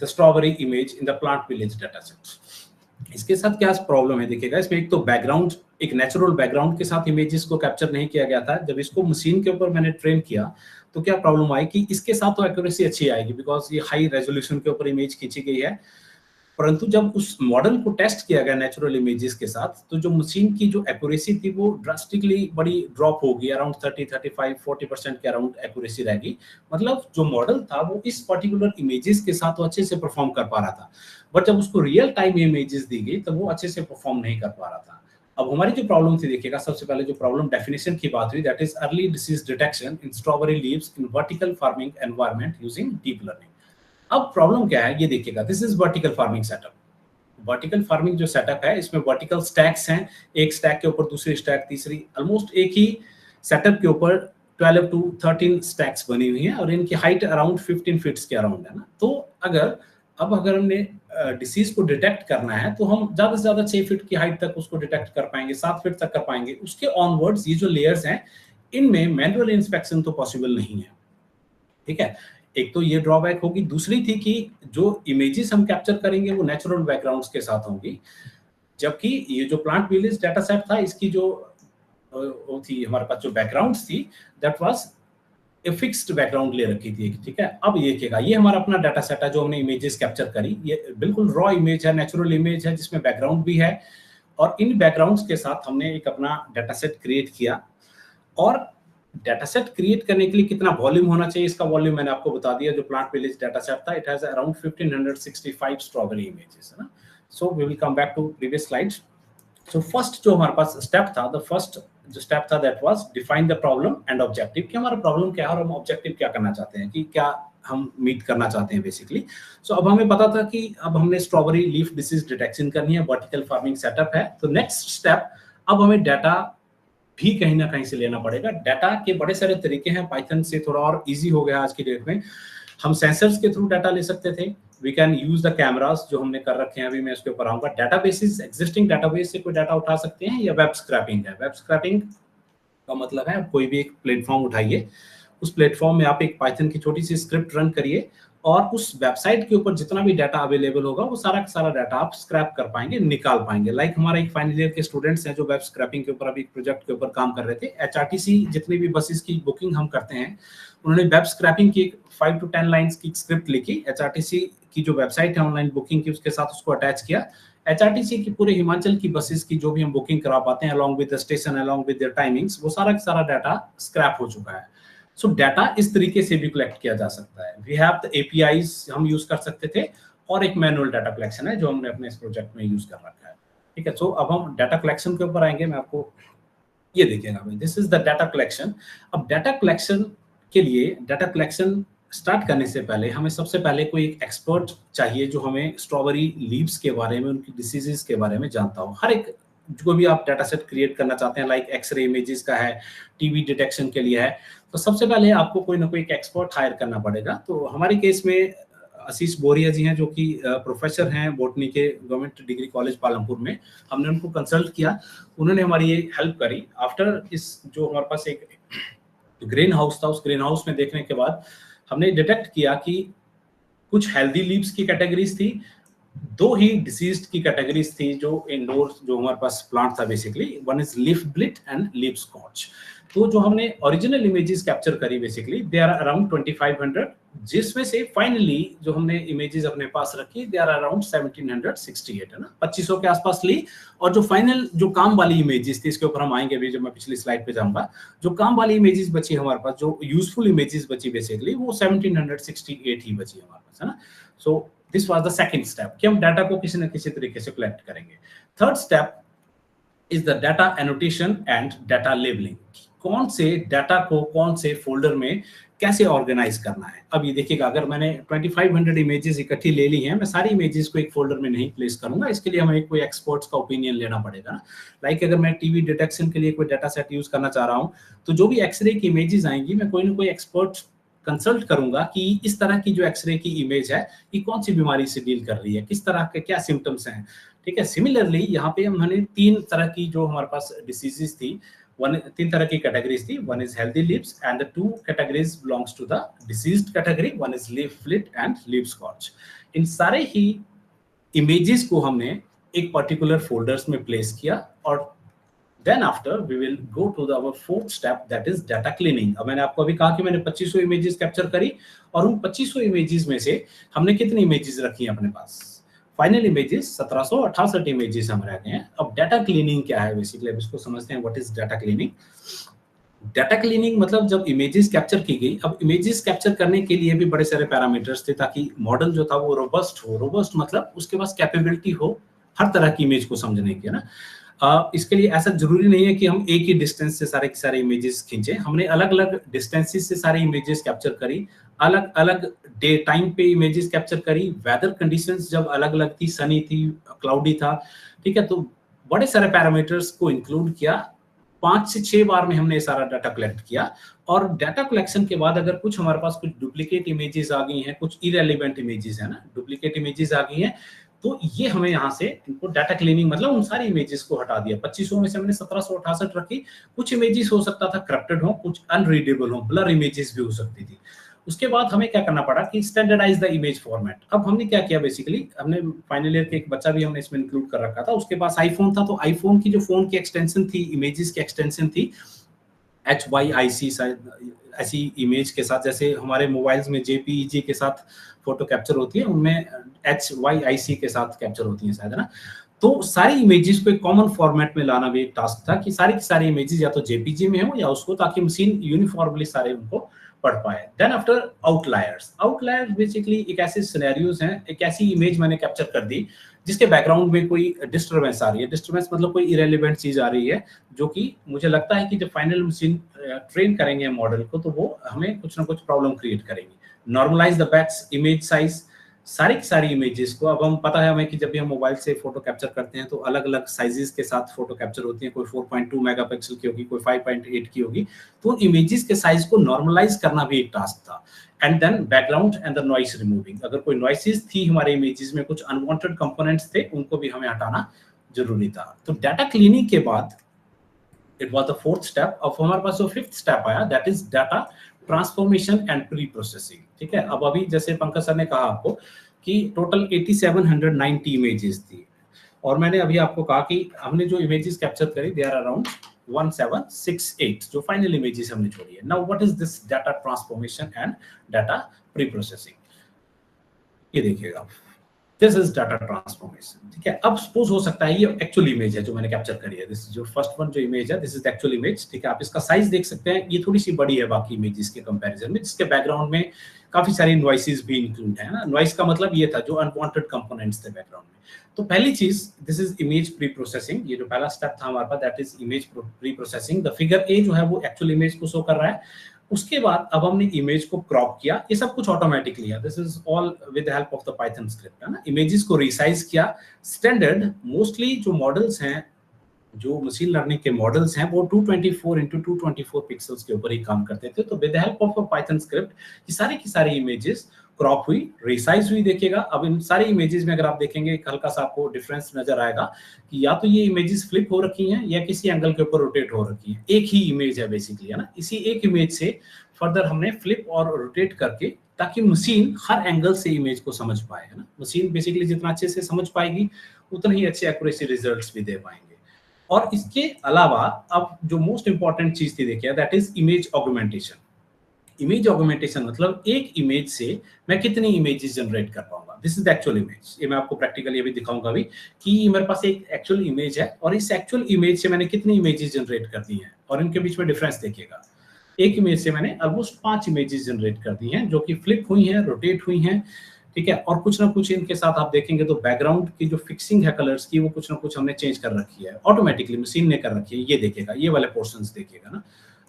the strawberry image in the plant village data set. इसके साथ क्या प्रॉब्लम है देखिएगा, इसमें एक तो बैकग्राउंड, एक नेचुरल बैकग्राउंड के साथ इमेजेस को कैप्चर नहीं किया गया था। जब इसको मशीन के ऊपर मैंने ट्रेन किया तो क्या प्रॉब्लम आई कि इसके साथ तो एक्यूरेसी अच्छी आएगी बिकॉज ये हाई रेजोल्यूशन के ऊपर इमेज खींची गई है, परंतु जब उस मॉडल को टेस्ट किया गया नेचुरल इमेजेस के साथ तो जो मशीन की जो एक्यूरेसी थी वो ड्रास्टिकली बड़ी ड्रॉप होगी, अराउंड 30-35-40% के अराउंड एक्यूरेसी रहेगी। मतलब जो मॉडल था वो इस पर्टिकुलर इमेजेस के साथ तो अच्छे से परफॉर्म कर पा रहा था, बट जब उसको रियल टाइम इमेजेस दी गई तब वो अच्छे से परफॉर्म नहीं कर पा रहा था। अब हमारी जो प्रॉब्लम थी देखिएगा, सबसे पहले जो प्रॉब्लम डेफिनेशन की बात हुई that is early disease detection in strawberry leaves in vertical farming environment using deep learning. अब प्रॉब्लम क्या है ये देखिएगा, this is vertical farming setup. Vertical farming जो सेटअप है इसमें वर्टिकल स्टैक्स हैं, एक स्टैक के ऊपर दूसरी स्टैक तीसरी, ऑलमोस्ट एक ही सेटअप के ऊपर 12 to 13 स्टैक्स बनी हुई हैं और इनकी हाइट अराउंड 15 फीट्स के अराउंड है ना। तो अगर हमने डिसीज को डिटेक्ट करना है तो हम ज्यादा से ज्यादा 6 फीट की हाइट तक उसको डिटेक्ट कर पाएंगे, 7 फीट तक कर पाएंगे। उसके ऑनवर्ड्स ये जो लेयर्स हैं इनमें मैनुअल इंस्पेक्शन तो पॉसिबल नहीं है, ठीक है। एक तो ये ड्रॉबैक होगी, दूसरी थी कि जो इमेजेस हम कैप्चर करेंगे वो नेचुरल बैकग्राउंड्स के साथ होंगी, जबकि ये जो प्लांट विलेज डाटा सेट था इसकी जो वो थी हमारे पास जो बैकग्राउंड्स थी that was a fixed background ले रखी थी, ठीक है। अब ये देखिएगा ये हमारा अपना डाटा सेट है जो हमने इमेजेस कैप्चर करी, ये बिल्कुल रॉ इमेज है, नेचुरल इमेज है जिसमें बैकग्राउंड भी है और इन बैकग्राउंड्स के साथ हमने एक अपना डाटा सेट क्रिएट किया। और डाटा सेट क्रिएट करने के लिए कितना वॉल्यूम होना चाहिए, इसका वॉल्यूम मैंने आपको बता दिया। जो प्लांट विलेज डाटा सेट था it has around 1565 strawberry images, है ना। So we will come back to previous slides. So first जो हमारे पास स्टेप था, द फर्स्ट जो स्टेप था that was define the problem and objective, कि हमारा प्रॉब्लम क्या है और हम ऑब्जेक्टिव क्या करना चाहते हैं, कि क्या हम मीट करना चाहते हैं बेसिकली। सो अब हमें पता था कि अब हमने स्ट्रॉबेरी लीफ डिसीज डिटेक्शन करनी है, वर्टिकल फार्मिंग सेटअप है। तो नेक्स्ट स्टेप अब हमें डाटा भी कहीं ना कहीं से लेना पड़ेगा। डाटा के बड़े सारे तरीके हैं, पाइथन से थोड़ा और इजी हो गया आज की डेट में। हम सेंसर्स के थ्रू डाटा ले सकते थे, we can use the cameras जो हमने कर रखे हैं, अभी मैं इसके ऊपर आऊंगा। डेटाबेसेस, एग्जिस्टिंग डेटाबेस से कोई डाटा उठा सकते हैं, या वेब स्क्रैपिंग है। वेब स्क्रैपिंग का मतलब है कोई भी एक प्लेटफॉर्म उठाइए, उस प्लेटफॉर्म में आप एक पाइथन की छोटी सी स्क्रिप्ट रन करिए और उस वेबसाइट के ऊपर जितना भी डाटा अवेलेबल होगा वो सारा का सारा डाटा आप स्क्रैप कर पाएंगे, निकाल पाएंगे। लाइक हमारा एक फाइनल ईयर के स्टूडेंट्स हैं जो वेब स्क्रैपिंग के ऊपर अभी एक प्रोजेक्ट के ऊपर काम कर रहे थे। एचआरटीसी जितनी भी बसेस की बुकिंग हम करते हैं, उन्होंने वेब स्क्रैपिंग की 5 to 10 लाइन्स की स्क्रिप्ट लिखी, एचआरटीसी की जो वेबसाइट है ऑनलाइन बुकिंग की उसके साथ उसको अटैच किया। एचआरटीसी की पूरे हिमाचल की बसेस की जो भी हम बुकिंग करा पाते हैं along with the station, along with their timings, वो सारा का सारा डाटा स्क्रैप हो चुका है। सो डाटा इस तरीके से भी कलेक्ट किया जा सकता है। वी हैव द एपीआईज हम यूज कर सकते थे, और एक मैनुअल डाटा कलेक्शन है जो हमने अपने इस प्रोजेक्ट में यूज कर रखा है, ठीक है। सो अब हम डाटा कलेक्शन के ऊपर आएंगे। मैं आपको ये देखिएगा भाई, this is the data collection. अब डाटा कलेक्शन के लिए, डाटा कलेक्शन स्टार्ट करने से पहले हमें सबसे पहले कोई एक एक्सपर्ट चाहिए जो हमें स्ट्रॉबेरी लीव्स के बारे में, उनकी डिसीजेस के बारे में जानता हो। हर एक जो भी आप डाटा सेट क्रिएट करना चाहते हैं, लाइक एक्सरे इमेजेस का है, टीबी डिटेक्शन के लिए है, तो सबसे पहले आपको कोई ना कोई एक एक्सपर्ट हायर करना पड़ेगा। तो हमारे केस में आशीष बोरिया जी हैं जो कि प्रोफेसर हैं बॉटनी के गवर्नमेंट डिग्री कॉलेज पालमपुर में। हमने उनको कंसल्ट किया, उन्होंने हमारी ये हेल्प करी। आफ्टर इस जो हमारे पास एक ग्रीन हाउस था, उस ग्रीन हाउस में देखने के बाद हमने डिटेक्ट किया कि कुछ हेल्दी लीव्स की कैटेगरीज थी, 2 ही डिसीज्ड की कैटेगरीज थी जो इंडोर जो हमारे पास प्लांट था basically. One is leaf blight and leaf scorch. तो जो हमने ओरिजिनल इमेजेस कैप्चर करी बेसिकली दे आर अराउंड 2500, जिसमें से फाइनली जो हमने इमेजेस अपने पास रखी दे आर अराउंड 1768, है ना, 2500 के आसपास ली। और जो फाइनल जो काम वाली इमेजेस थी, इसके ऊपर हम आएंगे अभी जब मैं पिछली स्लाइड पे जाऊंगा, जो काम वाली इमेजेस बची हमारे पास, जो यूजफुल इमेजेस बची बेसिकली, वो 1768 ही बची हमारे पास, है ना। So this was the second step कि हम डाटा को किसी न किसी तरीके से कलेक्ट करेंगे। Third step is the data annotation and data labelling. कौन से डाटा को कौन से फोल्डर में कैसे ऑर्गेनाइज करना है। अब ये देखिएगा, अगर मैंने 2500 इमेजेस इकट्ठी ले ली हैं, मैं सारी इमेजेस को एक फोल्डर में नहीं प्लेस करूंगा, इसके लिए हमें कोई एक्सपर्ट्स का ओपिनियन लेना पड़ेगा ना। लाइक अगर मैं टीवी डिटेक्शन के लिए कोई डाटा सेट यूज करना चाह रहा हूँ, तो जो भी एक्सरे की इमेजेस आएंगी, मैं कोई ना कोई एक्सपर्ट कंसल्ट करूंगा कि इस तरह की जो एक्सरे की इमेज है ये कौन सी बीमारी से डील कर रही है, किस तरह के क्या सिम्टम्स हैं, ठीक है। सिमिलरली यहाँ पे हमने 3 तरह की जो हमारे पास डिसीजेस थी, 3 तरह की कैटेगरीज थी। One is healthy leaves and the 2 categories belongs to the diseased category, one is leaf blight and leaf scorch. इन सारे ही इमेजेस को हमने एक पर्टिकुलर फोल्डर्स में प्लेस किया, और then after we will go to our fourth step, that is data cleaning। अब मैंने आपको अभी कहा कि मैंने 2500 इमेजेस कैप्चर करी, और उन 2500 इमेजेस में से हमने कितनी इमेजेस रखी हैं अपने पास, फाइनल इमेजेस 1768 इमेजेस हम रह गए हैं। अब डाटा क्लीनिंग क्या है बेसिकली, अब इसको समझते हैं। What is data cleaning? Data cleaning मतलब जब इमेजेस कैप्चर की गई, अब इमेजेस कैप्चर करने के लिए भी बड़े सारे पैरामीटर्स थे ताकि मॉडल जो था वो रोबस्ट हो। रोबस्ट मतलब उसके पास कैपेबिलिटी हो हर तरह की इमेज को समझने की, है ना। इसके लिए ऐसा जरूरी नहीं है कि हम एक ही डिस्टेंस से सारे के सारे इमेजेस खींचे। हमने अलग अलग डिस्टेंसेस से सारी इमेजेस कैप्चर करी, अलग अलग डे टाइम पे इमेजेस कैप्चर करी, वेदर कंडीशंस जब अलग अलग थी, सनी थी, क्लाउडी था, ठीक है। तो बड़े सारे पैरामीटर्स को इंक्लूड किया। 5 से 6 बार में हमने सारा डाटा कलेक्ट किया, और डाटा कलेक्शन के बाद अगर कुछ हमारे पास कुछ डुप्लीकेट इमेजेस आ गई हैं, कुछ इरेलीवेंट इमेजेस है ना, डुप्लीकेट इमेजेस आ गई हैं, तो ये हमें यहाँ से इनको डाटा क्लीनिंग मतलब उन सारी इमेजेस को हटा दिया। 2500 में से हमने 1768 रखी। कुछ इमेजेस हो सकता था करप्टेड हो, कुछ अनरीडेबल हो, ब्लर इमेजेस भी हो सकती थी। उसके बाद हमें क्या करना पड़ा कि स्टैंडर्डाइज द इमेज फॉर्मेट। अब हमने क्या किया बेसिकली, हमने फाइनल ईयर के एक बच्चा भी हमने इसमें इंक्लूड कर रखा था, उसके पास आईफोन था, तो आईफोन की जो फोन की एक्सटेंशन थी, इमेजेस की एक्सटेंशन थी HYIC, ऐसी इमेज के साथ, जैसे हमारे मोबाइल्स में JPEG के साथ फोटो कैप्चर होती है, उनमें HYIC के साथ कैप्चर होती है शायद, है ना। तो सारी इमेजेस को एक कॉमन फॉर्मेट में लाना भी एक टास्क था कि सारी की सारी इमेजेस या तो JPG में हो या उसको, ताकि मशीन यूनिफॉर्मली सारे उनको पढ़ पाए। Then after outliers. Outliers basically एक ऐसे सिनेरियोज हैं, एक ऐसी इमेज मैंने कैप्चर कर दी जिसके बैकग्राउंड में कोई डिस्टर्बेंस आ रही है। डिस्टर्बेंस मतलब कोई इरेलीवेंट चीज आ रही है, जो कि मुझे लगता है कि जब फाइनल मशीन ट्रेन करेंगे मॉडल को, तो वो हमें कुछ ना कुछ प्रॉब्लम क्रिएट करेंगी। Normalise the batch image size, सारी की सारी इमेजेस को, अब हम पता है हमें कि जब भी हम मोबाइल से फोटो कैप्चर करते हैं तो अलग अलग साइजेस के साथ फोटो कैप्चर होती है, कोई 4.2 मेगापिक्सल की होगी, कोई 5.8 की होगी। तो इमेजेस के साइज को नॉर्मलाइज करना भी एक टास्क था। And then background and the noise removing. अगर कोई नॉइसेस थी हमारे इमेजेस में, कुछ अनवांटेड कंपोनेंट्स थे, उनको भी हमें हटाना जरूरी था। तो डाटा क्लीनिंग के बाद it was the fourth step. अब हमारे पास जो फिफ्थ स्टेप आया, that is data transformation and pre processing, ठीक है। अब अभी जैसे पंकज सर ने कहा आपको कि टोटल 8790 इमेजेस थी, और मैंने अभी आपको कहा कि हमने जो इमेजेस कैप्चर करी दे आर अराउंड 1768, जो फाइनल इमेजेस हमने छोड़ी है। Now what is this data transformation and data pre processing? ये देखिएगा, दिस इज डाटा ट्रांसफॉर्मेशन, ठीक है। अब सपोज हो सकता है ये एक्चुअल इमेज है जो मैंने कैप्चर करी है, दिस जो फर्स्ट वन जो इमेज है, this is the actual image, ठीक है। आप इसका साइज देख सकते हैं, ये थोड़ी सी बड़ी है बाकी इमेजेस के कंपैरिजन में, जिसके बैकग्राउंड में काफी सारी नॉइसेस भी इंक्लूड है ना। नॉइस का मतलब ये था जो अनवांटेड कंपोनेंट्स थे बैकग्राउंड में। तो पहली चीज, this is image pre processing. ये जो पहला स्टेप था हमारे पास, that is image pre processing. The figure A जो है वो एक्चुअल इमेज को शो कर रहा है। उसके बाद अब हमने इमेज को क्रॉप किया, ये सब कुछ ऑटोमेटिकली है, this is all with the help of the Python script, है ना। इमेजेस को रिसाइज किया। स्टैंडर्ड मोस्टली जो मॉडल्स हैं, जो मशीन लर्निंग के मॉडल्स हैं, वो 224 into 224 पिक्सल्स के ऊपर ही काम करते थे। तो with the help of a Python script ये सारी की सारी इमेजेस क्रॉप हुई, रिसाइज हुई। देखिएगा, अब इन सारी इमेजेस में अगर आप देखेंगे एक हल्का सा आपको डिफरेंस नजर आएगा कि या तो ये इमेजेस फ्लिप हो रखी हैं या किसी एंगल के ऊपर रोटेट हो रखी हैं। एक ही इमेज है बेसिकली, है ना। इसी एक इमेज से फर्दर हमने फ्लिप और रोटेट करके, ताकि मशीन हर एंगल से इमेज को समझ पाए, है ना। मशीन बेसिकली जितना अच्छे से समझ पाएगी उतना ही अच्छे एक्यूरेसी रिजल्ट्स भी दे पाएंगे। और इसके अलावा अब जो मोस्ट इंपॉर्टेंट चीज थी, देखिए, that is image augmentation. Image augmentation मतलब एक इमेज से मैं कितनी इमेजेस जनरेट कर पाऊंगा। This is the actual image. ये मैं आपको प्रैक्टिकली अभी दिखाऊंगा अभी कि मेरे पास एक एक्चुअल इमेज है, और इस एक्चुअल इमेज से मैंने कितनी इमेजेस जनरेट कर दी हैं, और इनके बीच में डिफरेंस देखिएगा। एक इमेज से मैंने ऑलमोस्ट 5 इमेजेस जनरेट कर दी हैं, जो कि फ्लिप हुई हैं, रोटेट हुई हैं, ठीक है। और कुछ ना कुछ इनके साथ आप देखेंगे तो बैकग्राउंड की जो फिक्सिंग है कलर्स की, वो कुछ ना कुछ हमने चेंज कर रखी है, ऑटोमेटिकली मशीन ने कर रखी है। ये देखिएगा, ये वाले पोर्शंस देखिएगा ना,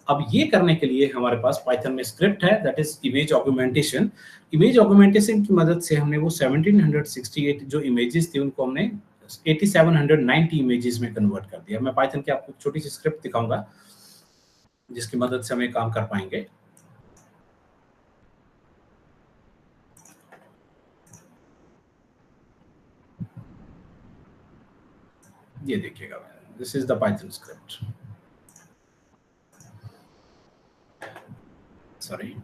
अब ये करने के लिए हमारे पास पाइथन में स्क्रिप्ट है, that is image augmentation. Image augmentation की मदद से हमने वो 1768 जो इमेजेस थी उनको हमने 8790 इमेजेस में कन्वर्ट कर दिया। मैं पाइथन की आपको छोटी सी स्क्रिप्ट दिखाऊंगा जिसकी मदद से हम ये काम कर पाएंगे। ये देखिएगा, this is the Python script, sorry,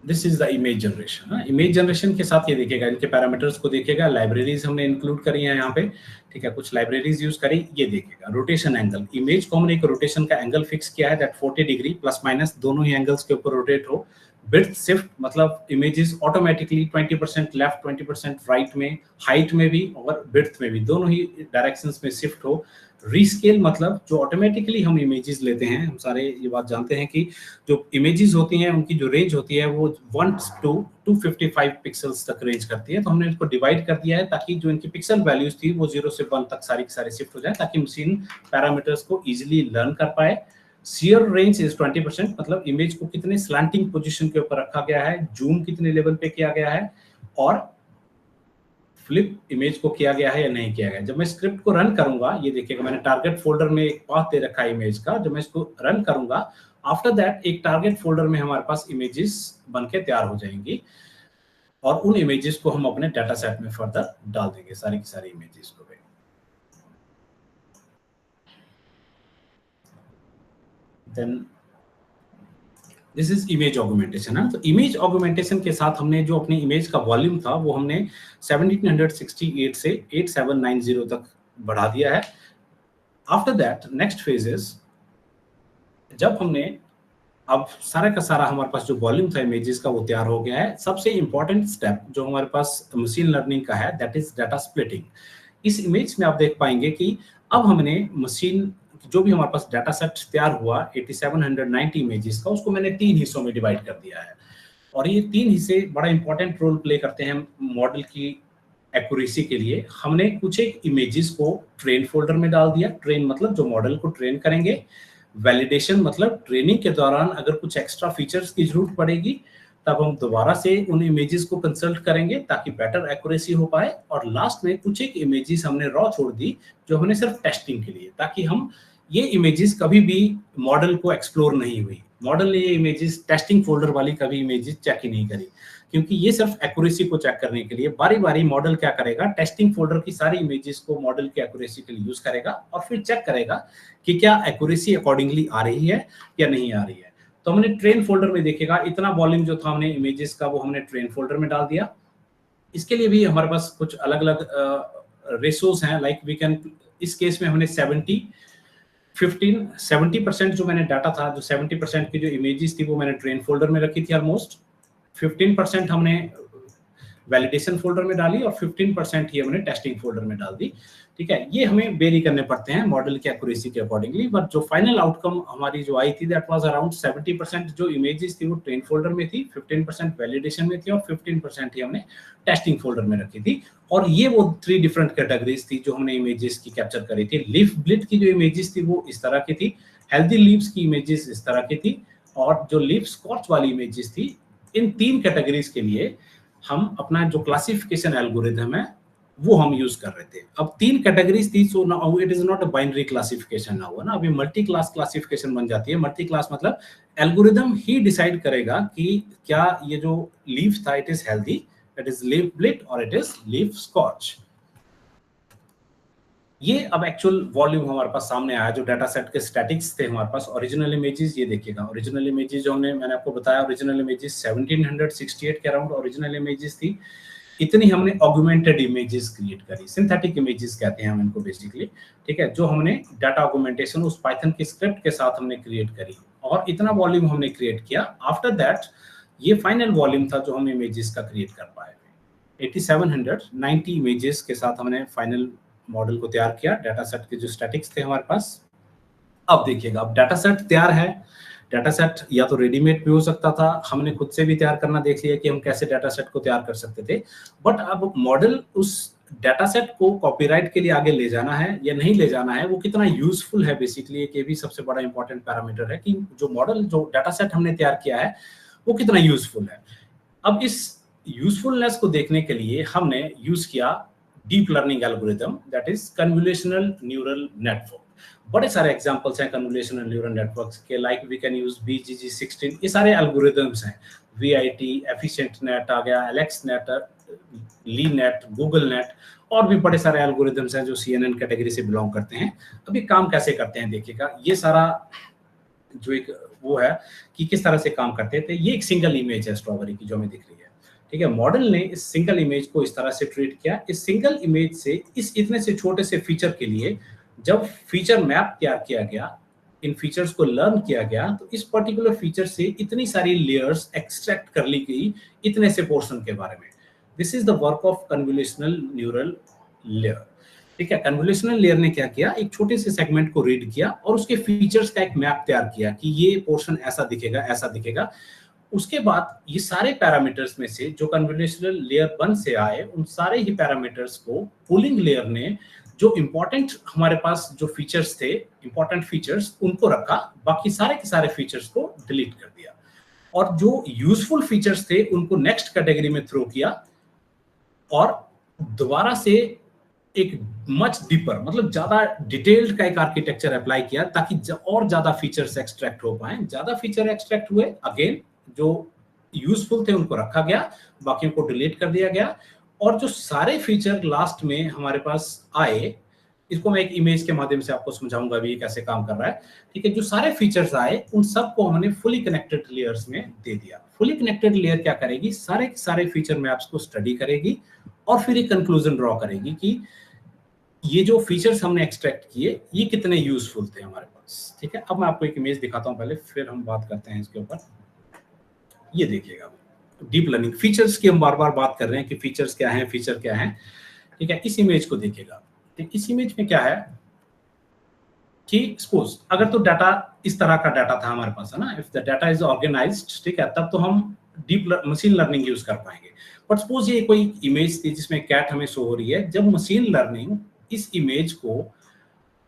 this is the image generation. Image generation के साथ ये देखिएगा, इनके पैरामीटर्स को देखिएगा, लाइब्रेरीज हमने इंक्लूड करी हैं यहाँ पे, ठीक है, कुछ लाइब्रेरीज यूज करी। ये देखिएगा रोटेशन एंगल, इमेज को हमने एक रोटेशन का एंगल फिक्स किया है, दैट 40 डिग्री प्लस माइनस दोनों ही एंगल्स के ऊपर रोटेट हो। विड्थ शिफ्ट मतलब इमेजेस ऑटोमेटिकली 20% लेफ्ट 20% राइट में, हाइट में भी और विड्थ में भी दोनों ही डायरेक्शंस में शिफ्ट हो। रीस्केल मतलब जो ऑटोमेटिकली हम इमेजेस लेते हैं, हम सारे ये बात जानते हैं कि जो इमेजेस होती हैं उनकी जो रेंज होती है वो 1 to 255 पिक्सल्स तक रेंज करती है। तो हमने इसको डिवाइड कर दिया है ताकि जो इनकी पिक्सल वैल्यूज थी वो 0 से 1 तक सारी की सारी शिफ्ट हो जाए, ताकि मशीन पैरामीटर्स को इजीली लर्न कर पाए। शेयर रेंज इज 20% मतलब इमेज को कितने स्लैंटिंग पोजीशन के ऊपर रखा गया है, जूम कितने लेवल पे किया गया है और फ्लिप इमेज को किया गया है या नहीं किया गया। जब मैं स्क्रिप्ट को रन करूंगा, ये देखिएगा मैंने टारगेट फोल्डर में एक पाथ दे रखा है इमेज का, जब मैं इसको रन करूंगा आफ्टर दैट एक टारगेट फोल्डर में हमारे पास इमेजेस बनके तैयार हो जाएंगी और उन इमेजेस को हम अपने डाटा सेट में फर्दर डाल देंगे, सारी की सारी इमेजेस को। Then this is image augmentation है। तो इमेज ऑगमेंटेशन के साथ हमने जो अपनी इमेज का वॉल्यूम था वो हमने 1768 से 8790 तक बढ़ा दिया है। After that next phase is, जब हमने अब सारा का सारा हमारे पास जो वॉल्यूम था इमेजेस का वो तैयार हो गया है, सबसे इंपॉर्टेंट स्टेप जो हमारे पास मशीन लर्निंग का है दैट इज डाटा स्प्लिटिंग। इस इमेज में आप देख पाएंगे कि अब हमने मशीन जो भी हमारे पास डाटा सेट तैयार हुआ 8790 इमेजेस का, उसको मैंने 3 हिस्सों में डिवाइड कर दिया है और ये 3 हिस्से बड़ा इंपॉर्टेंट रोल प्ले करते हैं मॉडल की एक्यूरेसी के लिए। हमने कुछ एक इमेजेस को ट्रेन फोल्डर में डाल दिया, ट्रेन मतलब जो मॉडल को ट्रेन करेंगे, वैलिडेशन मतलब ट्रेनिंग के दौरान अगर कुछ एक्स्ट्रा फीचर्स की जरूरत पड़ेगी तब हम दोबारा से उन इमेजेस को कंसल्ट करेंगे ताकि बेटर एक्यूरेसी हो पाए, और लास्ट में कुछ एक इमेजेस हमने रॉ छोड़ दी जो हमने सिर्फ टेस्टिंग के लिए, ताकि हम ये इमेजेस कभी भी मॉडल को एक्सप्लोर नहीं हुई, मॉडल ने ये इमेजेस टेस्टिंग फोल्डर वाली कभी इमेजेस चेक ही नहीं करी, क्योंकि ये सिर्फ एक्यूरेसी को चेक करने के लिए बारी बारी मॉडल क्या करेगा, टेस्टिंग फोल्डर की सारी इमेजेस को मॉडल की एक्यूरेसी के लिए यूज करेगा और फिर चेक करेगा कि क्या एक्यूरेसी अकॉर्डिंगली आ रही है या नहीं आ रही है। तो हमने ट्रेन फोल्डर में देखेगा इतना वॉल्यूम जो था हमने इमेजेस का वो हमने ट्रेन फोल्डर में डाल दिया। इसके लिए भी हमारे पास कुछ अलग अलग रेशोस हैं, लाइक वी कैन, इस केस में हमने 70% जो मैंने डाटा था, जो 70% की जो इमेजेस थी वो मैंने ट्रेन फोल्डर में रखी थी ऑलमोस्ट, 15% हमने वैलिडेशन फोल्डर में डाली और 15% ही हमने टेस्टिंग फोल्डर में डाल दी। ठीक है, ये हमें वेरी करने पड़ते हैं मॉडल की एक्यूरेसी के अकॉर्डिंगली, बट जो फाइनल आउटकम हमारी जो आई थी दैट वाज अराउंड 70% जो इमेजेस थी वो ट्रेन फोल्डर में थी, 15% वैलिडेशन में थी और 15% ही हमने टेस्टिंग फोल्डर में रखी थी। और ये वो 3 डिफरेंट कैटेगरीज थी जो हमने इमेजेस की कैप्चर करी थी। लीफ ब्लिट की जो इमेजेस थी वो इस तरह की थी, हेल्दी लीव्स की इमेजेस इस तरह की थी, और जो लीफ स्कॉर्च वाली इमेजेस थी, इन 3 कैटेगरीज के लिए हम अपना जो क्लासिफिकेशन एल्गोरिथम है वो हम यूज कर रहे थे। अब 3 कैटेगरीज थी, so now it is not a binary classification ना हुआ ना, अभी मल्टी क्लास क्लासिफिकेशन बन जाती है। मल्टी क्लास मतलब एल्गोरिथम ही डिसाइड करेगा कि क्या ये जो लीफ था it is healthy, it is leaf blight और इट इज लीफ स्कॉर्च। ये अब एक्चुअल वॉल्यूम हमारे पास सामने आया, जो डाटा सेट के स्टैटिक्स थे हमारे पास। ओरिजिनल इमेजेस ये देखिएगा, ओरिजिनल इमेजेस जो मैंने आपको बताया, ओरिजिनल इमेजेस 1768 के अराउंड ओरिजिनल इमेजेस थी। इतनी हमने ऑगमेंटेड इमेजेस क्रिएट करी, सिंथेटिक इमेजेस कहते हैं हम इनको बेसिकली, ठीक है, जो हमने डाटा ऑगमेंटेशन उस पाइथन की स्क्रिप्ट के साथ हमने क्रिएट करी, और इतना वॉल्यूम हमने क्रिएट किया। आफ्टर दैट ये फाइनल वॉल्यूम था जो हम इमेजेस का क्रिएट कर पाए। 8790 इमेजेस के साथ हमने फाइनल मॉडल को तैयार किया, डाटा सेट के जो स्टैटिक्स थे हमारे पास। अब देखिएगा, अब डाटा सेट तैयार है, डाटा सेट या तो रेडीमेड भी हो सकता था, हमने खुद से भी तैयार करना देख लिया कि हम कैसे डाटा सेट को तैयार कर सकते थे। बट अब मॉडल उस डाटा सेट को कॉपीराइट के लिए आगे ले जाना है या नहीं ले जाना है, वो कितना यूजफुल है, बेसिकली एक ये भी सबसे बड़ा इंपॉर्टेंट पैरामीटर है कि जो मॉडल, जो डाटा सेट हमने तैयार किया है वो कितना यूजफुल है। अब इस यूजफुलनेस को देखने के लिए हमने यूज किया deep learning algorithm, that is convolutional neural network. बड़े सारे एग्जांपल्स हैं कन्वोल्यूशनल न्यूरल नेटवर्क्स के, like we can use BGG16, ये सारे एल्गोरिथम्स हैं। VIT, एफिशिएंट नेट आ गया, एलेक्स नेट, ली नेट, गूगल नेट, और भी बड़े सारे एल्गोरिथम्स हैं जो CNN कैटेगरी से बिलोंग करते हैं। अब ये काम कैसे करते हैं देखिएगा, ये सारा जो एक वो है कि किस तरह से काम करते थे। ये एक सिंगल इमेज है स्ट्रॉबेरी की जो हमें दिख रही है, ठीक है। मॉडल ने इस सिंगल इमेज को इस तरह से ट्रीट किया, इस सिंगल इमेज से इस इतने से छोटे से फीचर के लिए जब फीचर मैप तैयार किया गया, इन फीचर्स को लर्न किया गया, तो इस पर्टिकुलर फीचर से इतनी सारी लेयर्स एक्सट्रैक्ट कर ली गई इतने से पोर्शन के बारे में। This is the work of convolutional neural layer, ठीक है। कन्वोल्यूशनल लेयर ने क्या किया, एक छोटे से सेगमेंट को रीड किया और उसके फीचर्स का एक मैप तैयार किया कि ये पोर्शन ऐसा दिखेगा, ऐसा दिखेगा। उसके बाद ये सारे पैरामीटर्स में से जो कन्वोल्यूशनल लेयर 1 से आए, उन सारे ही पैरामीटर्स को पूलिंग लेयर ने, जो इंपॉर्टेंट हमारे पास जो फीचर्स थे, इंपॉर्टेंट फीचर्स, उनको रखा, बाकी सारे के सारे फीचर्स को डिलीट कर दिया, और जो यूजफुल फीचर्स थे उनको नेक्स्ट कैटेगरी में थ्रो किया, और दोबारा से एक मच डीपर, मतलब ज्यादा डिटेल्ड का एक आर्किटेक्चर अप्लाई किया ताकि और ज्यादा फीचर्स एक्सट्रैक्ट हो पाए। ज्यादा फीचर एक्सट्रैक्ट हुए, अगेन जो यूजफुल थे उनको रखा गया, बाकियों को डिलीट कर दिया गया, और जो सारे फीचर लास्ट में हमारे पास आए, इसको मैं एक इमेज के माध्यम से आपको समझाऊंगा भी कैसे काम कर रहा है, ठीक है। जो सारे फीचर्स आए उन सबको हमने फुली कनेक्टेड लेयर्स में दे दिया। फुली कनेक्टेड लेयर क्या करेगी, सारे के सारे फीचर मैप्स को स्टडी करेगी और फिर एक कंक्लूजन ड्रॉ करेगी कि ये जो फीचर्स हमने एक्सट्रैक्ट किए ये कितने यूजफुल थे हमारे पास, ठीक है। अब मैं आपको एक इमेज दिखाता हूं पहले, फिर हम बात करते हैं इसके ऊपर। ये देखिएगा, डीप लर्निंग फीचर्स की हम बार बार बात कर रहे हैं कि फीचर्स क्या हैं, फीचर क्या हैं, ठीक है। इस इमेज को देखिएगा, इस इमेज में क्या है कि सपोज अगर तो डाटा इस तरह का डाटा था हमारे पास, है ना, if the data is organised, ठीक है, तब तो हम डीप मशीन लर्निंग यूज कर पाएंगे। बट सपोज ये कोई इमेज थी जिसमें कैट हमें शो हो रही है, जब मशीन लर्निंग इस इमेज को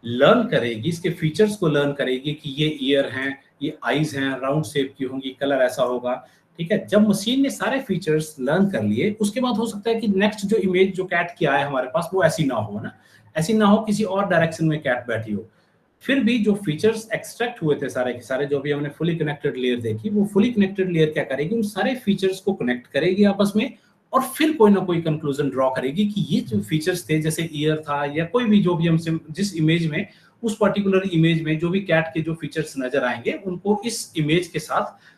लर्न करेगी, इसके फीचर्स को लर्न करेगी कि ये ईयर हैं, ये आईज हैं, राउंड शेप की होंगी, कलर ऐसा होगा, ठीक है। जब मशीन ने सारे फीचर्स लर्न कर लिए, उसके बाद हो सकता है कि नेक्स्ट जो इमेज जो कैट की आए हमारे पास वो ऐसी ना हो, ना, ऐसी ना हो, किसी और डायरेक्शन में कैट बैठी हो। फिर भी जो फीचर्स एक्सट्रैक्ट हुए थे सारे के सारे, जो भी हमने फुली कनेक्टेड लेयर देखी, वो फुली कनेक्टेड लेयर क्या करेगी, उन सारे फीचर्स को कनेक्ट करेगी आपस में, और फिर कोई ना कोई कंक्लूजन ड्रॉ करेगी कि ये जो फीचर्स थे, जैसे ईयर था या कोई भी जो भी हमसे जिस इमेज में, उस पर्टिकुलर इमेज में जो भी कैट के जो फीचर्स नजर आएंगे उनको इस इमेज के साथ